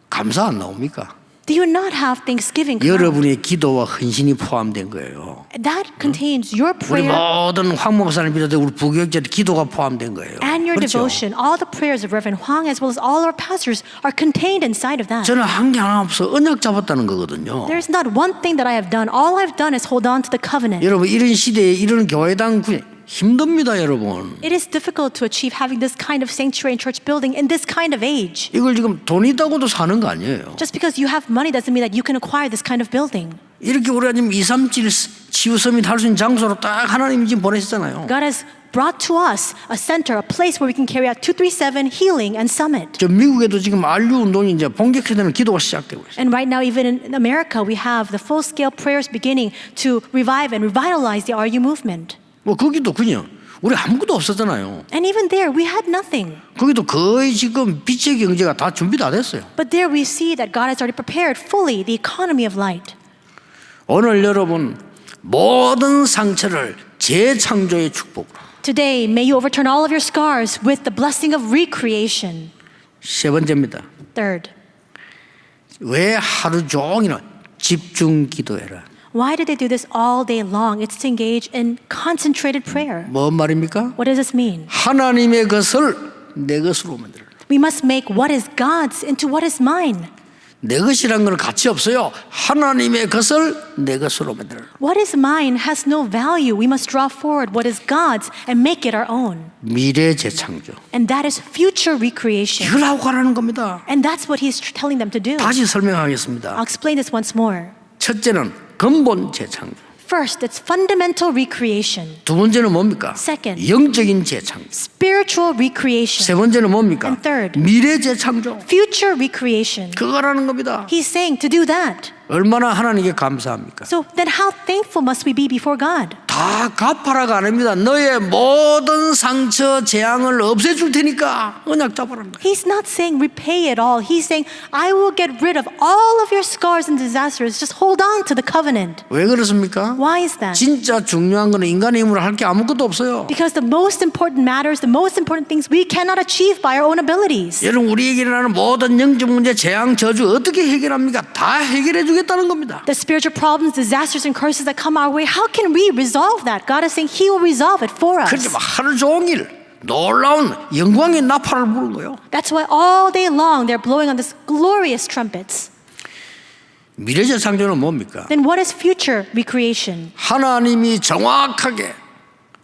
Speaker 1: 감사 안 나옵니까?
Speaker 2: Do you not have thanksgiving?
Speaker 1: 여러분의 기도와 헌신이 포함된 거예요.
Speaker 2: That contains your
Speaker 1: 우리
Speaker 2: prayer
Speaker 1: 모든 황 목사님 비롯해 우리 부교육자들 기도가 포함된 거예요.
Speaker 2: and your
Speaker 1: 그렇죠?
Speaker 2: devotion. All the prayers of Reverend Huang as well as all our pastors are contained inside of that.
Speaker 1: 저는 한 게 하나 없어 언약 잡았다는 거거든요.
Speaker 2: There's not one thing that I have done. All I've done is hold on to the covenant.
Speaker 1: 여러분 이런 시대에 이런 교회당 힘듭니다, 여러분.
Speaker 2: It is difficult to achieve having this kind of sanctuary and church building in this kind of age.
Speaker 1: 이걸 지금 돈 있다고도 사는 거 아니에요.
Speaker 2: Just because you have money doesn't mean that you can acquire this kind of building.
Speaker 1: 이렇게 우리가 지금 237 치유 서밋 할 수 있는 장소로 딱 하나님이 지금 보내셨잖아요.
Speaker 2: God has brought to us a center, a place where we can carry out 237 Healing and Summit.
Speaker 1: 저 미국에도 지금 RU 운동이 이제 본격화되는 기도가 시작되고 있어요.
Speaker 2: And right now, even in America, we have the full-scale prayers beginning to revive and revitalize the RU movement.
Speaker 1: 뭐 거기도 그냥 우리 아무것도 없었잖아요.
Speaker 2: And even there, we had nothing.
Speaker 1: 거기도 거의 지금 빛의 경제가 다 준비 다 됐어요.
Speaker 2: But there we see that God has already prepared fully the economy of light.
Speaker 1: 오늘 여러분 모든 상처를 재창조의 축복으로.
Speaker 2: Today, may you overturn all of your scars with the blessing of recreation.
Speaker 1: 세 번째입니다.
Speaker 2: Third,
Speaker 1: 왜 하루 종일 집중 기도해라.
Speaker 2: why did they do this all day long? It's to engage in concentrated prayer.
Speaker 1: 뭔 말입니까?
Speaker 2: What does this mean?
Speaker 1: 하나님의 것을 내 것으로 만들어.
Speaker 2: We must make what is God's into what is mine.
Speaker 1: 내 것이란 건 가치 없어요. 하나님의 것을 내 것으로 만들어.
Speaker 2: What is mine has no value. We must draw forward what is God's and make it our own.
Speaker 1: 미래 재창조.
Speaker 2: And that is future recreation.
Speaker 1: 이걸 하고 가라는 겁니다.
Speaker 2: And that's what he's telling them to do.
Speaker 1: 다시 설명하겠습니다.
Speaker 2: I'll explain this once more.
Speaker 1: 첫째는 근본 재창조.
Speaker 2: First, it's fundamental recreation.
Speaker 1: 두 번째는 뭡니까?
Speaker 2: Second.
Speaker 1: 영적인 재창조.
Speaker 2: Spiritual recreation.
Speaker 1: 세 번째는 뭡니까?
Speaker 2: And third.
Speaker 1: 미래 재창조.
Speaker 2: Future recreation.
Speaker 1: 그거라는 겁니다.
Speaker 2: He's saying to do that.
Speaker 1: 얼마나 하나님께 감사합니까?
Speaker 2: So then how thankful must we be before God?
Speaker 1: 다 갚아라가 아닙니다. 너의 모든 상처 재앙을 없애줄 테니까 언약 잡아라는 거예요.
Speaker 2: He's not saying repay it all. He's saying, I will get rid of all of your scars and disasters. Just hold on to the covenant.
Speaker 1: 왜 그렇습니까?
Speaker 2: Why is that?
Speaker 1: 진짜 중요한 거는 인간의 힘으로 할 게 아무것도 없어요.
Speaker 2: Because the most important matters, the most important things we cannot achieve by our own abilities.
Speaker 1: 여러분 우리에게 일어나는 모든 영적 문제, 재앙, 저주 어떻게 해결합니까? 다 해결해 주겠다는 겁니다.
Speaker 2: The spiritual problems, disasters, and curses that come our way, how can we resolve that? God is saying He will resolve it for us.
Speaker 1: 그런데 막 하루 종일 놀라운 영광의 나팔을 부는 거예요.
Speaker 2: That's why all day long they're blowing on this glorious trumpets.
Speaker 1: 미래적 창조는 뭡니까?
Speaker 2: Then what is future recreation?
Speaker 1: 하나님이 정확하게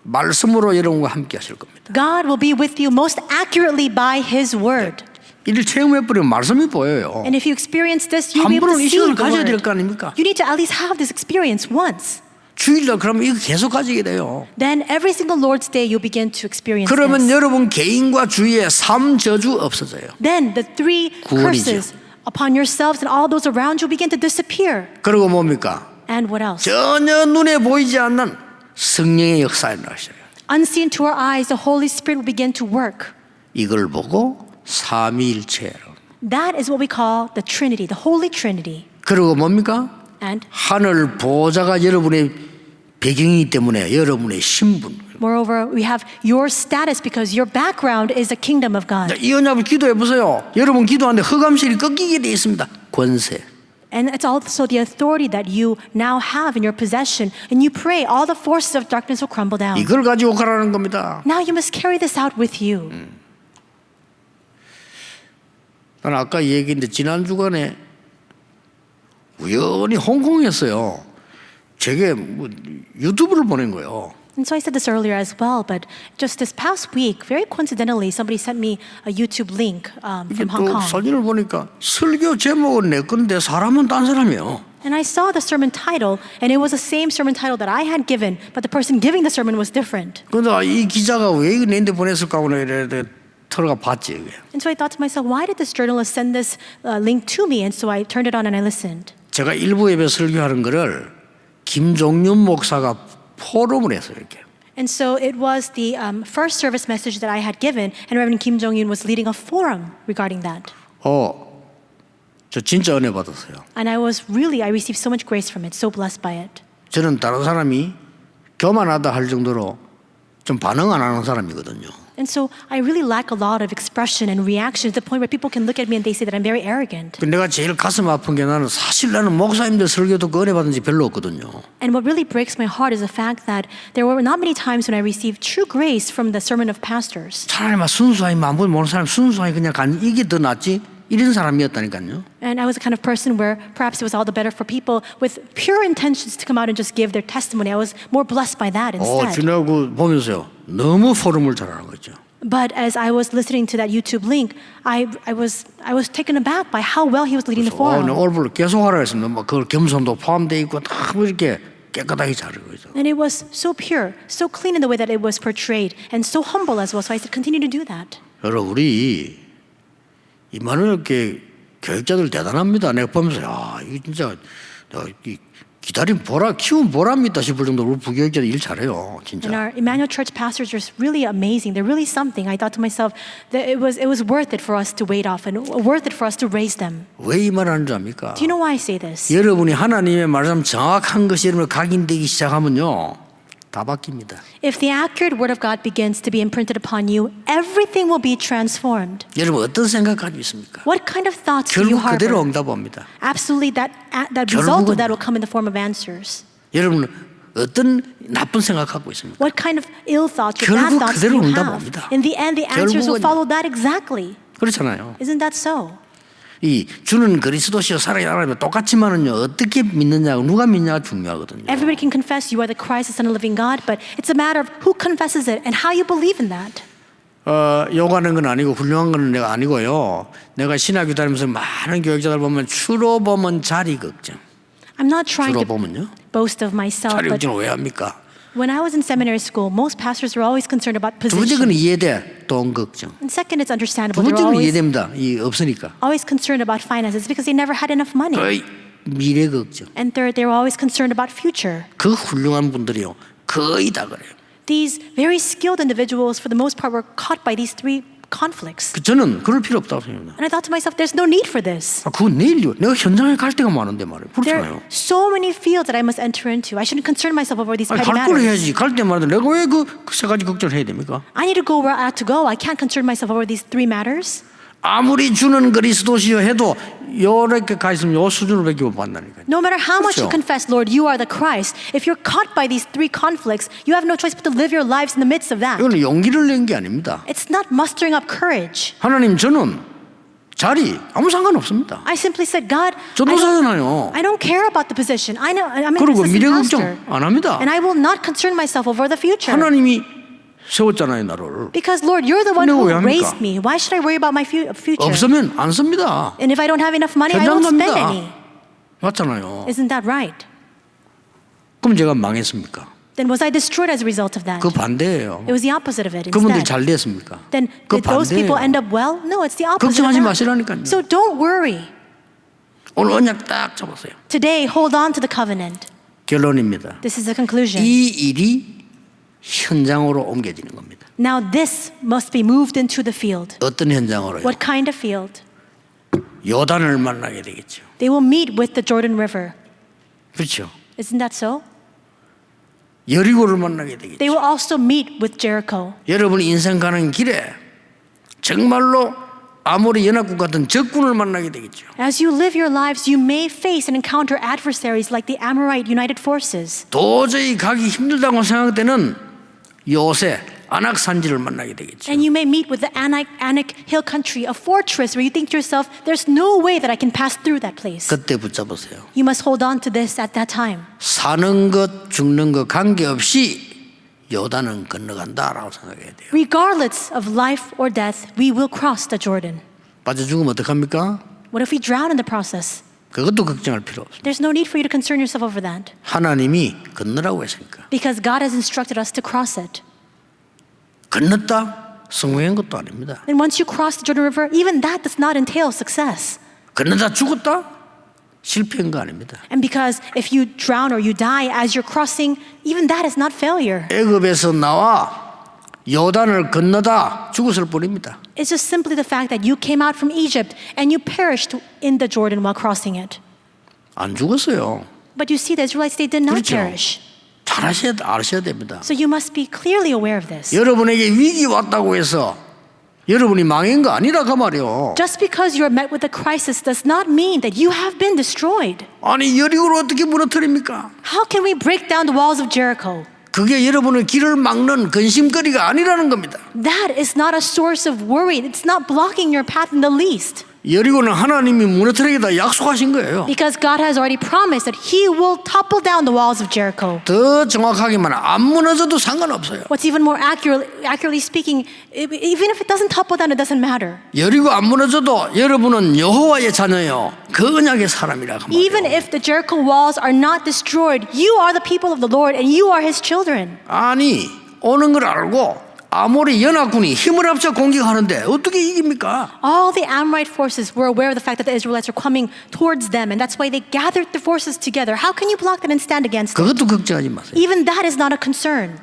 Speaker 1: 말씀으로 여러분과 함께 하실 겁니다.
Speaker 2: God will be with you most accurately by His word.
Speaker 1: 이를 체험해버리면 말씀이 보여요.
Speaker 2: And if you experience this, you'll
Speaker 1: 한
Speaker 2: be able to
Speaker 1: 번은 이
Speaker 2: see
Speaker 1: 시간을
Speaker 2: the
Speaker 1: 가져야 될
Speaker 2: word.
Speaker 1: 거 아닙니까?
Speaker 2: You need to at least have this experience once.
Speaker 1: 주일날 그러면 이거 계속 가지게 돼요.
Speaker 2: Then every single Lord's Day you'll begin to experience
Speaker 1: 그러면
Speaker 2: this.
Speaker 1: 여러분 개인과 주위에 3저주 없어져요.
Speaker 2: Then the three
Speaker 1: 구원이죠.
Speaker 2: curses upon yourselves and all those around you begin to disappear.
Speaker 1: 그리고 뭡니까?
Speaker 2: And what else?
Speaker 1: 전혀 눈에 보이지 않는 성령의 역사에 나셔요.
Speaker 2: Unseen to our eyes, the Holy Spirit will begin to work.
Speaker 1: 이걸 보고 삼위일체로.
Speaker 2: That is what we call the Trinity, the Holy Trinity.
Speaker 1: 그리고 뭡니까?
Speaker 2: And
Speaker 1: 하늘 보좌가 여러분의 배경이기 때문에 여러분의 신분.
Speaker 2: moreover, we have your status because your background is the kingdom of God.
Speaker 1: 이 언약을 기도해 보세요. 여러분 기도하는데 흑암실이 꺾이게 돼 있습니다. 권세.
Speaker 2: And it's also the authority that you now have in your possession. And you pray, all the forces of darkness will crumble down.
Speaker 1: 이걸 가지고 가라는 겁니다.
Speaker 2: Now you must carry this out with you.
Speaker 1: 나는 아까 얘기했는데 지난 주간에 우연히 홍콩에서요. 제게 뭐 유튜브를 보낸 거예요.
Speaker 2: And so I said this earlier as well, but just this past week, very coincidentally, somebody sent me a YouTube link
Speaker 1: 이게
Speaker 2: from Hong
Speaker 1: 또
Speaker 2: Kong.
Speaker 1: 사진을 보니까 설교 제목은 내 건데 사람은 딴 사람이에요.
Speaker 2: And I saw the sermon title, and it was the same sermon title that I had given, but the person giving the sermon was different.
Speaker 1: 그런데 이 기자가 왜 이거 내한테 보냈을까 하고 이래 들어가 봤지 이게.
Speaker 2: And so I thought to myself, why did this journalist send this link to me? And so I turned it on and I listened.
Speaker 1: 제가 일부 예배 설교하는 거를 김종윤 목사가 포럼을 했어요 이렇게.
Speaker 2: And so it was the first service message that I had given, and Reverend Kim Jong-un was leading a forum regarding that.
Speaker 1: 저 진짜 은혜 받았어요.
Speaker 2: And I received so much grace from it, so blessed by it.
Speaker 1: 저는 다른 사람이 교만하다 할 정도로 좀 반응 안 하는 사람이거든요.
Speaker 2: And so I really lack a lot of expression and reaction to the point where people can look at me and they say that I'm very arrogant.
Speaker 1: 내가 제일 가슴 아픈 게 나는 사실 나는 목사님들 설교도 은혜 받은 지 별로 없거든요.
Speaker 2: And what really breaks my heart is the fact that there were not many times when I received true grace from the sermon of pastors.
Speaker 1: 차라리 막 순수하게 마음을 모르는 사람 순수하게 그냥 이게 더 낫지 이런 사람이었다니까요.
Speaker 2: And I was the kind of person where perhaps it was all the better for people with pure intentions to come out and just give their testimony. I was more blessed by that instead.
Speaker 1: 지나고 보면서요. 너무 포럼을 잘하는 거죠.
Speaker 2: But as I was listening to that YouTube link, I was taken aback by how well he was leading the forum.
Speaker 1: 오늘 계속 하라 했습니다. 막 그걸 겸손도 포함되어 있고 다 이렇게 깨끗하게 자른 거죠.
Speaker 2: And it was so pure, so clean in the way that it was portrayed, and so humble as well. So I said, continue to do that.
Speaker 1: 여러분 우리 이만원 교회 교육자들 대단합니다. 내가 보면서 야 이거 진짜 기다림 보람 키운 보람이 있다 싶을 정도로 우리 부교육자들 일 잘해요.
Speaker 2: And
Speaker 1: 진짜.
Speaker 2: our Emmanuel Church pastors are really amazing. They're really something. I thought to myself that it was worth it for us to wait off and worth it for us to raise them.
Speaker 1: 왜 이 말 하는 줄 압니까?
Speaker 2: Do you know why I say this?
Speaker 1: 여러분이 하나님의 말씀 정확한 것이 여러분 각인되기 시작하면요 다 바뀝니다.
Speaker 2: If the accurate word of God begins to be imprinted upon you, everything will be transformed.
Speaker 1: 여러분 어떤 생각 가지고 있습니까?
Speaker 2: What kind of thoughts do you
Speaker 1: 결국 그대로
Speaker 2: harbor?
Speaker 1: 응답합니다.
Speaker 2: Absolutely, that result
Speaker 1: 결국은
Speaker 2: of that will come in the form of answers.
Speaker 1: 여러분 어떤 나쁜 생각 갖고 있습니까?
Speaker 2: What kind of ill thoughts or bad
Speaker 1: 결국
Speaker 2: thoughts do
Speaker 1: 그대로
Speaker 2: you
Speaker 1: 응답합니다.
Speaker 2: have? In the end, the answers will
Speaker 1: 결국은-
Speaker 2: follow that exactly.
Speaker 1: 그렇잖아요.
Speaker 2: Isn't that so?
Speaker 1: 이 주는 그리스도시요 살아야 하나님 똑같지만은요 어떻게 믿느냐 누가 믿냐가 중요하거든요.
Speaker 2: Everybody can confess you are the Christ, the Son of the living God, but it's a matter of who confesses it and how you believe in that.
Speaker 1: 요구하는 건 아니고 훌륭한 건 내가 아니고요. 내가 신학교 다니면서 많은 교육자들 보면 주로 보면 자리 걱정.
Speaker 2: I'm not trying
Speaker 1: 주로
Speaker 2: to
Speaker 1: 보면요.
Speaker 2: boast of myself,
Speaker 1: 자리
Speaker 2: but
Speaker 1: 걱정을 왜 합니까?
Speaker 2: when I was in seminary school, most pastors were always concerned about
Speaker 1: 두 번째 건
Speaker 2: position.
Speaker 1: 이해돼. 돈 걱정.
Speaker 2: And second, it's
Speaker 1: 두
Speaker 2: understandable. They
Speaker 1: 번째
Speaker 2: were
Speaker 1: 건
Speaker 2: always,
Speaker 1: 이해됩니다. 이 없으니까.
Speaker 2: always concerned about finances because they never had enough money.
Speaker 1: 거의 미래 걱정.
Speaker 2: And third, they were always concerned about future.
Speaker 1: 그 훌륭한 분들이요. 거의 다 그래요.
Speaker 2: These very skilled individuals, for the most part, were caught by these three conflicts.
Speaker 1: 저는 그럴 필요 없다고 생각합니다.
Speaker 2: And I thought to myself, there's no need for this.
Speaker 1: 그건 내일요. 내가 현장에 갈 때가 많은데 말이에요.
Speaker 2: There
Speaker 1: 그렇잖아요.
Speaker 2: are so many fields that I must enter into. I shouldn't concern myself over these petty
Speaker 1: 갈 걸
Speaker 2: matters.
Speaker 1: 해야지. 갈 때 말인데 내가 왜 그 세 가지 걱정을 해야 됩니까?
Speaker 2: I need to go where I have to go. I can't concern myself over these three matters.
Speaker 1: 아무리 주는 그리스도시요 해도 요렇게 가 있으면 요 수준으로밖에 못 만나니까요.
Speaker 2: No matter how much you
Speaker 1: 그렇죠.
Speaker 2: confess, Lord, you are the Christ, if you're caught by these three conflicts, you have no choice but to live your lives in the midst of that.
Speaker 1: 이거는 용기를 낸 게 아닙니다.
Speaker 2: It's not mustering up courage.
Speaker 1: 하나님 저는 자리 아무 상관없습니다.
Speaker 2: I simply said, God,
Speaker 1: 전도사잖아요.
Speaker 2: I don't care about the position. I'm an
Speaker 1: 그리고 미래 걱정
Speaker 2: assistant pastor.
Speaker 1: 안 합니다.
Speaker 2: And I will not concern myself over the future.
Speaker 1: 하나님이 세웠잖아요 나를.
Speaker 2: Because Lord, you're the one
Speaker 1: 근데
Speaker 2: who
Speaker 1: 왜 합니까?
Speaker 2: raised me. Why should I worry about my future?
Speaker 1: 없으면 안 씁니다.
Speaker 2: And if I don't have enough money, I
Speaker 1: 현장
Speaker 2: don't spend
Speaker 1: 갑니다.
Speaker 2: any.
Speaker 1: 맞잖아요.
Speaker 2: Isn't that right?
Speaker 1: 그럼 제가 망했습니까?
Speaker 2: Then was I destroyed as a result of that?
Speaker 1: 그 반대예요.
Speaker 2: It was the opposite of it
Speaker 1: 그분들이
Speaker 2: instead.
Speaker 1: 잘 됐습니까?
Speaker 2: Then
Speaker 1: 그
Speaker 2: did those people
Speaker 1: 반대예요.
Speaker 2: end up well? No, it's the opposite
Speaker 1: 걱정하지
Speaker 2: of that.
Speaker 1: 마시라니까요.
Speaker 2: So don't worry.
Speaker 1: 오늘 언약 딱 잡았어요.
Speaker 2: Today, hold on to the covenant.
Speaker 1: 결론입니다.
Speaker 2: This is the conclusion.
Speaker 1: 이 일이 현장으로 옮겨지는 겁니다.
Speaker 2: Now this must be moved into the field.
Speaker 1: 어떤 현장으로요?
Speaker 2: What kind of field?
Speaker 1: 요단을 만나게 되겠죠.
Speaker 2: They will meet with the Jordan River.
Speaker 1: 그렇죠.
Speaker 2: Isn't that so?
Speaker 1: 여리고를 만나게 되겠죠.
Speaker 2: They will also meet with Jericho.
Speaker 1: 여러분 인생 가는 길에 정말로 아모리 연합국 같은 적군을 만나게 되겠죠.
Speaker 2: As you live your lives, you may face and encounter adversaries like the Amorite United Forces.
Speaker 1: 도저히 가기 힘들다고 생각되는 요새 아낙 산지를 만나게 되겠죠.
Speaker 2: And you may meet with the Anak Hill country, a fortress where you think to yourself, there's no way that I can pass through that place.
Speaker 1: 그때 붙잡으세요.
Speaker 2: You must hold on to this at that time.
Speaker 1: 사는 것 죽는 것 관계없이 요단은 건너간다라고 생각해야 돼요.
Speaker 2: Regardless of life or death, we will cross the Jordan.
Speaker 1: 빠져 죽으면 어떡합니까?
Speaker 2: What if we drown in the process?
Speaker 1: 그것도 걱정할 필요 없습니다.
Speaker 2: There's no need for you to concern yourself over that
Speaker 1: 하나님이 건너라고 했으니까.
Speaker 2: because God has instructed us to cross it.
Speaker 1: 건넜다 성공한 것도 아닙니다.
Speaker 2: And once you cross the Jordan River, even that does not entail success.
Speaker 1: 건너다 죽었다 실패한 거 아닙니다.
Speaker 2: And because if you drown or you die as you're crossing, even that is not failure.
Speaker 1: 애굽에서 나와 요단을 건너다 죽었을 뿐입니다.
Speaker 2: It's just simply the fact that you came out from Egypt and you perished in the Jordan while crossing it.
Speaker 1: 안 죽었어요.
Speaker 2: But you see, the Israelites, they did not
Speaker 1: 그렇죠.
Speaker 2: perish.
Speaker 1: 잘 아셔야 됩니다.
Speaker 2: So you must be clearly aware of this.
Speaker 1: 여러분에게 위기 왔다고 해서 여러분이 망한 거 아니라 그 말이요.
Speaker 2: Just because you're met with a crisis does not mean that you have been destroyed.
Speaker 1: 아니 여리고를 어떻게 무너뜨립니까?
Speaker 2: How can we break down the walls of Jericho?
Speaker 1: 그게 여러분의 길을 막는 근심거리가 아니라는 겁니다.
Speaker 2: That is not a source of worry. It's not blocking your path in the least.
Speaker 1: 여리고는 하나님이 무너뜨리겠다 약속하신 거예요.
Speaker 2: Because God has already promised that He will topple down the walls of Jericho.
Speaker 1: 더 정확하게 말하면 안 무너져도 상관없어요.
Speaker 2: What's even more accurately speaking, even if it doesn't topple down, it doesn't matter.
Speaker 1: 여리고 안 무너져도 여러분은 여호와의 자녀요, 그 언약의 사람이라 그
Speaker 2: Even
Speaker 1: 말이에요.
Speaker 2: if the Jericho walls are not destroyed, you are the people of the Lord and you are His children.
Speaker 1: 아니 오는 걸 알고 아모리 연합군이 힘을 합쳐 공격하는데 어떻게 이깁니까?
Speaker 2: All the Amorite forces were aware of the fact that the Israelites are coming towards them, and that's why they gathered the forces together. How can you block that and stand against it?
Speaker 1: 그것도 걱정하지 마세요.
Speaker 2: Even that is not a concern.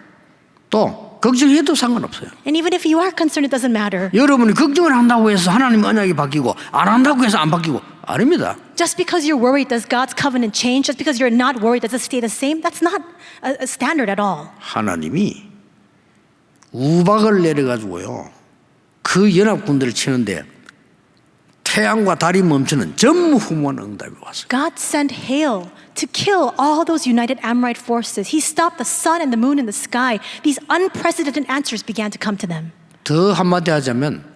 Speaker 1: 또 걱정해도 상관없어요.
Speaker 2: And even if you are concerned, it doesn't matter.
Speaker 1: 여러분이 걱정을 한다고 해서 하나님 언약이 바뀌고 안 한다고 해서 안 바뀌고 아닙니다.
Speaker 2: Just because you're worried, does God's covenant change? Just because you're not worried, does it stay the same? That's not a standard at all.
Speaker 1: 하나님이 우박을 내려가지고요 그 연합군들을 치는데 태양과 달이 멈추는 전무후무한 응답이 왔어요.
Speaker 2: God sent hail to kill all those united Amorite forces. He stopped the sun and the moon in the sky. These unprecedented answers began to come to them.
Speaker 1: 더 한마디 하자면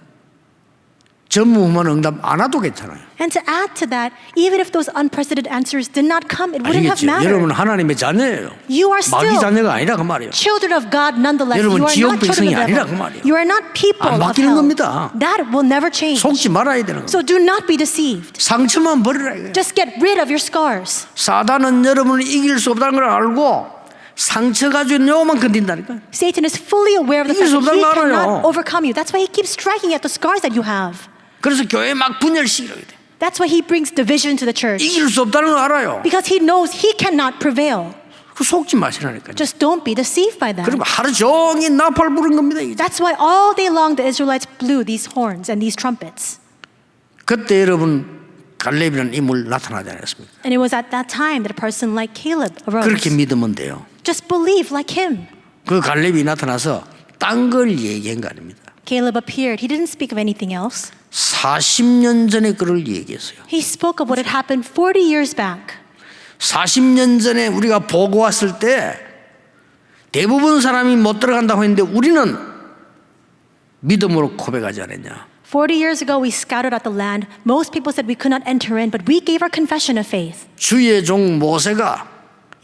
Speaker 1: 전무후무한 응답 안 와도 괜찮아요.
Speaker 2: And to add to that, even if those unprecedented answers did not come, it wouldn't have
Speaker 1: 아시겠죠? 여러분
Speaker 2: mattered.
Speaker 1: 하나님의 자녀예요.
Speaker 2: You are
Speaker 1: 마귀
Speaker 2: still
Speaker 1: 자녀가 아니라 그 말이에요.
Speaker 2: children of God nonetheless.
Speaker 1: 여러분,
Speaker 2: You are
Speaker 1: 지옥
Speaker 2: not children
Speaker 1: 백성이
Speaker 2: of the
Speaker 1: 아니라 그
Speaker 2: devil.
Speaker 1: 말이에요.
Speaker 2: You are not people
Speaker 1: 안
Speaker 2: of
Speaker 1: 바뀌는
Speaker 2: hell.
Speaker 1: 겁니다.
Speaker 2: That will never change.
Speaker 1: 속지 말아야 되는 거예요.
Speaker 2: So do not be deceived.
Speaker 1: 상처만 버리라 이거예요.
Speaker 2: Just get rid of your scars.
Speaker 1: 사단은 여러분을 이길 수 없다는 걸 알고 상처 가지고 요만 건든다니까.
Speaker 2: Satan is fully aware of the
Speaker 1: 이길 수
Speaker 2: fact that he
Speaker 1: 없다는 거 알아요.
Speaker 2: cannot overcome you. That's why he keeps striking at the scars that you have.
Speaker 1: 그래서 교회 막 분열시키려고 돼.
Speaker 2: That's why he brings division to the church.
Speaker 1: 이길 수 없다는 걸 알아요.
Speaker 2: Because he knows he cannot prevail.
Speaker 1: 그 속지 마시라니까요.
Speaker 2: Just don't be deceived by that.
Speaker 1: 그리고 하루 종일 나팔 부른 겁니다. 이게.
Speaker 2: That's why all day long the Israelites blew these horns and these trumpets.
Speaker 1: 그때 여러분 갈렙이라는 인물 나타나지 않았습니까?
Speaker 2: And it was at that time that a person like Caleb arose.
Speaker 1: 그렇게 믿으면 돼요.
Speaker 2: Just believe like him.
Speaker 1: 그 갈렙이 나타나서 딴 걸 얘기한 거 아닙니다.
Speaker 2: Caleb appeared. He didn't speak of anything else.
Speaker 1: 40년 전에 그를 얘기했어요.
Speaker 2: He spoke of what had happened 40 years back.
Speaker 1: 40년 전에 우리가 보고 왔을 때 대부분 사람이 못 들어간다고 했는데 우리는 믿음으로 고백하지 않았냐.
Speaker 2: 40 years ago, we scattered out the land. Most people said we could not enter in, but we gave our confession of faith.
Speaker 1: 주의 종 모세가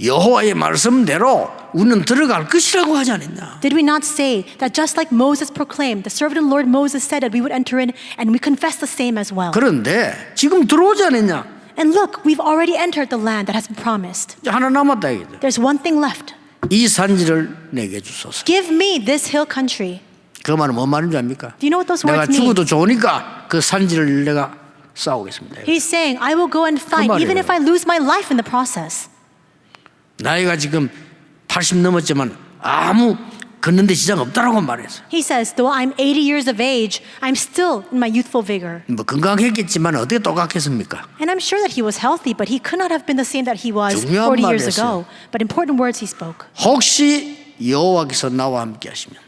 Speaker 1: 여호와의 말씀대로 우리는 들어갈 것이라고 하지 않았냐.
Speaker 2: Did we not say that just like Moses proclaimed, the servant of the Lord Moses said that we would enter in, and we confess the same as well?
Speaker 1: 그런데 지금 들어오지 않았냐.
Speaker 2: And look, we've already entered the land that has been promised.
Speaker 1: 이제 하나 남았다 이거죠.
Speaker 2: There's one thing left.
Speaker 1: 이 산지를 내게 주소서.
Speaker 2: Give me this hill country.
Speaker 1: 그 말은 뭔 말인 줄 압니까?
Speaker 2: Do you know what those
Speaker 1: 내가
Speaker 2: words mean?
Speaker 1: 죽어도 좋으니까 그 산지를 내가 싸우겠습니다.
Speaker 2: He's saying, I will go and fight, even
Speaker 1: 말이에요.
Speaker 2: if I lose my life in the process.
Speaker 1: 나이가 지금 80 넘었지만 아무 걷는데 지장 없다라고 말했어.
Speaker 2: He says, though I'm 80 years of age, I'm still in my youthful vigor.
Speaker 1: 뭐 건강했겠지만 어떻게 똑같겠습니까?
Speaker 2: And I'm sure that he was healthy, but he could not have been the same that he was
Speaker 1: 중요한
Speaker 2: 40 years
Speaker 1: 말이었어요.
Speaker 2: ago. But important words he spoke.
Speaker 1: 혹시 여호와께서 나와 함께 하시면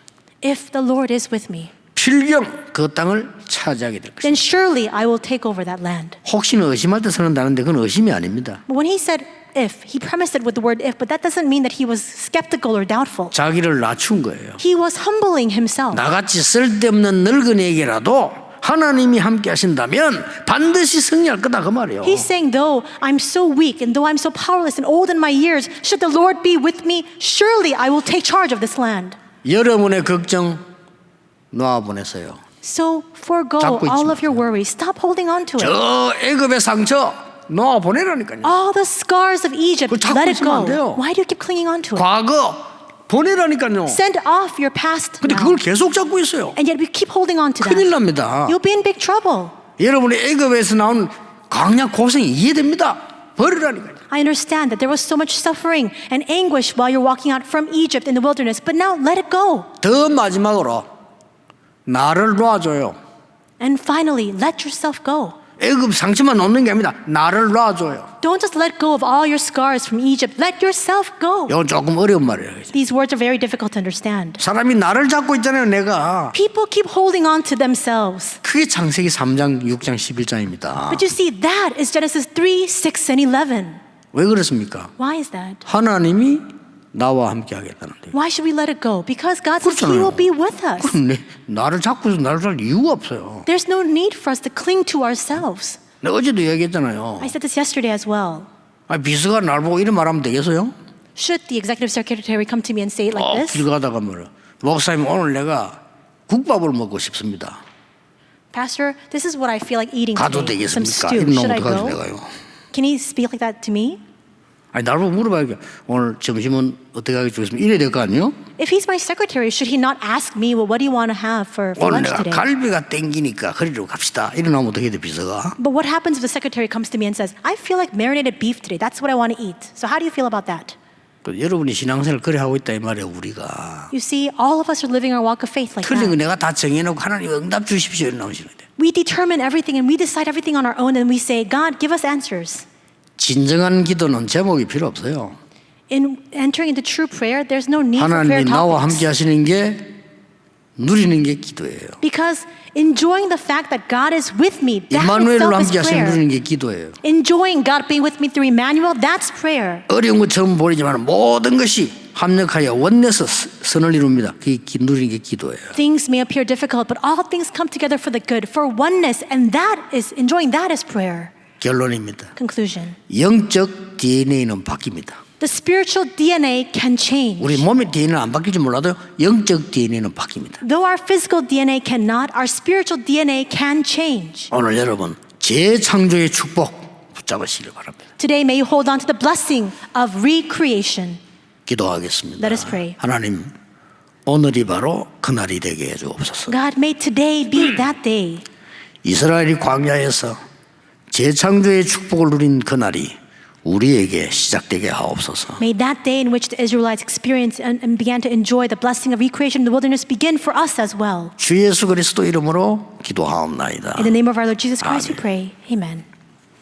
Speaker 2: If the Lord is with me,
Speaker 1: 필경 그 땅을 차지하게 될 것입니다.
Speaker 2: then surely I will take over that land.
Speaker 1: 혹시는 의심할 때 쓰는다는데 그건 의심이 아닙니다.
Speaker 2: But when he said if, he premised it with the word if, but that doesn't mean that he was skeptical or doubtful.
Speaker 1: 자기를 낮춘 거예요.
Speaker 2: He was humbling himself.
Speaker 1: 나같이 쓸데없는 늙은이에게라도 하나님이 함께 하신다면 반드시 승리할 거다 그 말이에요.
Speaker 2: He's saying, though I'm so weak and though I'm so powerless and old in my years, should the Lord be with me, surely I will take charge of this land.
Speaker 1: 여러분의 걱정 놓아보내세요.
Speaker 2: So forego
Speaker 1: 잡고 있지
Speaker 2: all of your
Speaker 1: 마세요.
Speaker 2: worries. Stop holding on to it.
Speaker 1: 저 애굽의 상처 놓아보내라니까요.
Speaker 2: All the scars of Egypt,
Speaker 1: 그걸 잡고
Speaker 2: let it
Speaker 1: 있으면 안
Speaker 2: go.
Speaker 1: 돼요.
Speaker 2: Why do you keep clinging on to it?
Speaker 1: 과거 보내라니까요.
Speaker 2: Send off your past
Speaker 1: 근데
Speaker 2: now.
Speaker 1: 그걸 계속 잡고 있어요.
Speaker 2: And yet we keep holding on to
Speaker 1: 큰일
Speaker 2: that.
Speaker 1: 납니다.
Speaker 2: You'll be in big trouble.
Speaker 1: 여러분이 애굽에서 나온 광야 고생이 이해됩니다. 버리라니까요.
Speaker 2: I understand that there was so much suffering and anguish while you're walking out from Egypt in the wilderness, but now let it go.
Speaker 1: 더 마지막으로 나를 놔줘요.
Speaker 2: And finally, let yourself go.
Speaker 1: 애굽 상처만 놓는 게 아니라 나를 놔줘요.
Speaker 2: Don't just let go of all your scars from Egypt. Let yourself go.
Speaker 1: 이건 조금 어려운 말이에요.
Speaker 2: These words are very difficult to understand.
Speaker 1: 사람이 나를 잡고 있잖아요. 내가.
Speaker 2: People keep holding on to themselves.
Speaker 1: 그게 창세기 3장, 6장, 11장입니다.
Speaker 2: But you see, that is Genesis 3, 6, and 11.
Speaker 1: 왜 그렇습니까?
Speaker 2: Why is that?
Speaker 1: 하나님이 나와 함께 하겠다는데.
Speaker 2: Why should we let it go? Because God says He
Speaker 1: 그렇잖아요.
Speaker 2: will be with us.
Speaker 1: 그럼 나를 잡고 있어 나를 살 이유가 없어요.
Speaker 2: There's no need for us to cling to ourselves.
Speaker 1: 내가 어제도 얘기했잖아요.
Speaker 2: I said this yesterday as well.
Speaker 1: 비서가 날 보고 이런 말하면 되겠어요?
Speaker 2: Should the executive secretary come to me and say it like this?
Speaker 1: 길 가다가 뭐라 목사님 오늘 내가 국밥을 먹고 싶습니다.
Speaker 2: Pastor, this is what I feel like eating
Speaker 1: 가도
Speaker 2: today. Some
Speaker 1: 되겠습니까?
Speaker 2: stew.
Speaker 1: 이런
Speaker 2: Should
Speaker 1: 놈
Speaker 2: I
Speaker 1: 어떡하지
Speaker 2: go?
Speaker 1: 내가요?
Speaker 2: Can he speak like that to me?
Speaker 1: 날 보고 물어봐야겠 오늘 점심은 어떻게 하게 주겠습니까? 이래야 될 거 아니에요?
Speaker 2: If he's my secretary, should he not ask me, well, what do you want to have for
Speaker 1: 오늘
Speaker 2: lunch
Speaker 1: 내가
Speaker 2: today?
Speaker 1: 갈비가 땡기니까 그리로 갑시다. 이러면 어떻게 돼 비서가?
Speaker 2: But what happens if the secretary comes to me and says, I feel like marinated beef today. That's what I want to eat. So how do you feel about that?
Speaker 1: 여러분이 신앙생활 그래 하고 있다 이 말이에요 우리가.
Speaker 2: You see, all of us are living our walk of faith like
Speaker 1: 틀린 거
Speaker 2: that.
Speaker 1: 내가 다 정해놓고 하나님 응답 주십시오 이런 나오시는데
Speaker 2: We determine everything and we decide everything on our own and we say, God, give us answers.
Speaker 1: 진정한 기도는 제목이 필요 없어요.
Speaker 2: In entering into true prayer, there's no need for prayer
Speaker 1: 하나님이 나와
Speaker 2: topics.
Speaker 1: 함께 하시는 게 누리는 게 기도예요.
Speaker 2: Because enjoying the fact that God is with me, that
Speaker 1: 임마누엘로
Speaker 2: itself is
Speaker 1: 함께 하시는
Speaker 2: prayer.
Speaker 1: 누리는 게 기도예요.
Speaker 2: Enjoying God being with me through Emmanuel, that's prayer.
Speaker 1: 어려운 것처럼 보이지만 모든 것이 합력하여 원내서 선을 이룹니다. 그게 누리는 게 기도예요.
Speaker 2: Things may appear difficult, but all things come together for the good, for oneness, and that is enjoying that is prayer.
Speaker 1: 결론입니다.
Speaker 2: Conclusion.
Speaker 1: 영적 DNA는 바뀝니다.
Speaker 2: The spiritual DNA can change.
Speaker 1: 우리 몸의 DNA는 안 바뀔지 몰라도 영적 DNA는 바뀝니다.
Speaker 2: Though our physical DNA cannot, our spiritual DNA can change.
Speaker 1: 오늘 여러분 재창조의 축복 붙잡으시길 바랍니다.
Speaker 2: Today, may you hold on to the blessing of recreation.
Speaker 1: 기도하겠습니다.
Speaker 2: Let us pray.
Speaker 1: 하나님 오늘이 바로 그날이 되게 해주옵소서.
Speaker 2: God, may today be that day.
Speaker 1: 이스라엘이 광야에서 재창조의 축복을 누린 그날이 우리에게 시작되게 하옵소서.
Speaker 2: May that day in which the Israelites experienced and began to enjoy the blessing of recreation in the wilderness begin for us as well.
Speaker 1: 주 예수 그리스도 이름으로 기도하옵나이다.
Speaker 2: In the name of our Lord Jesus Christ, we pray. Amen.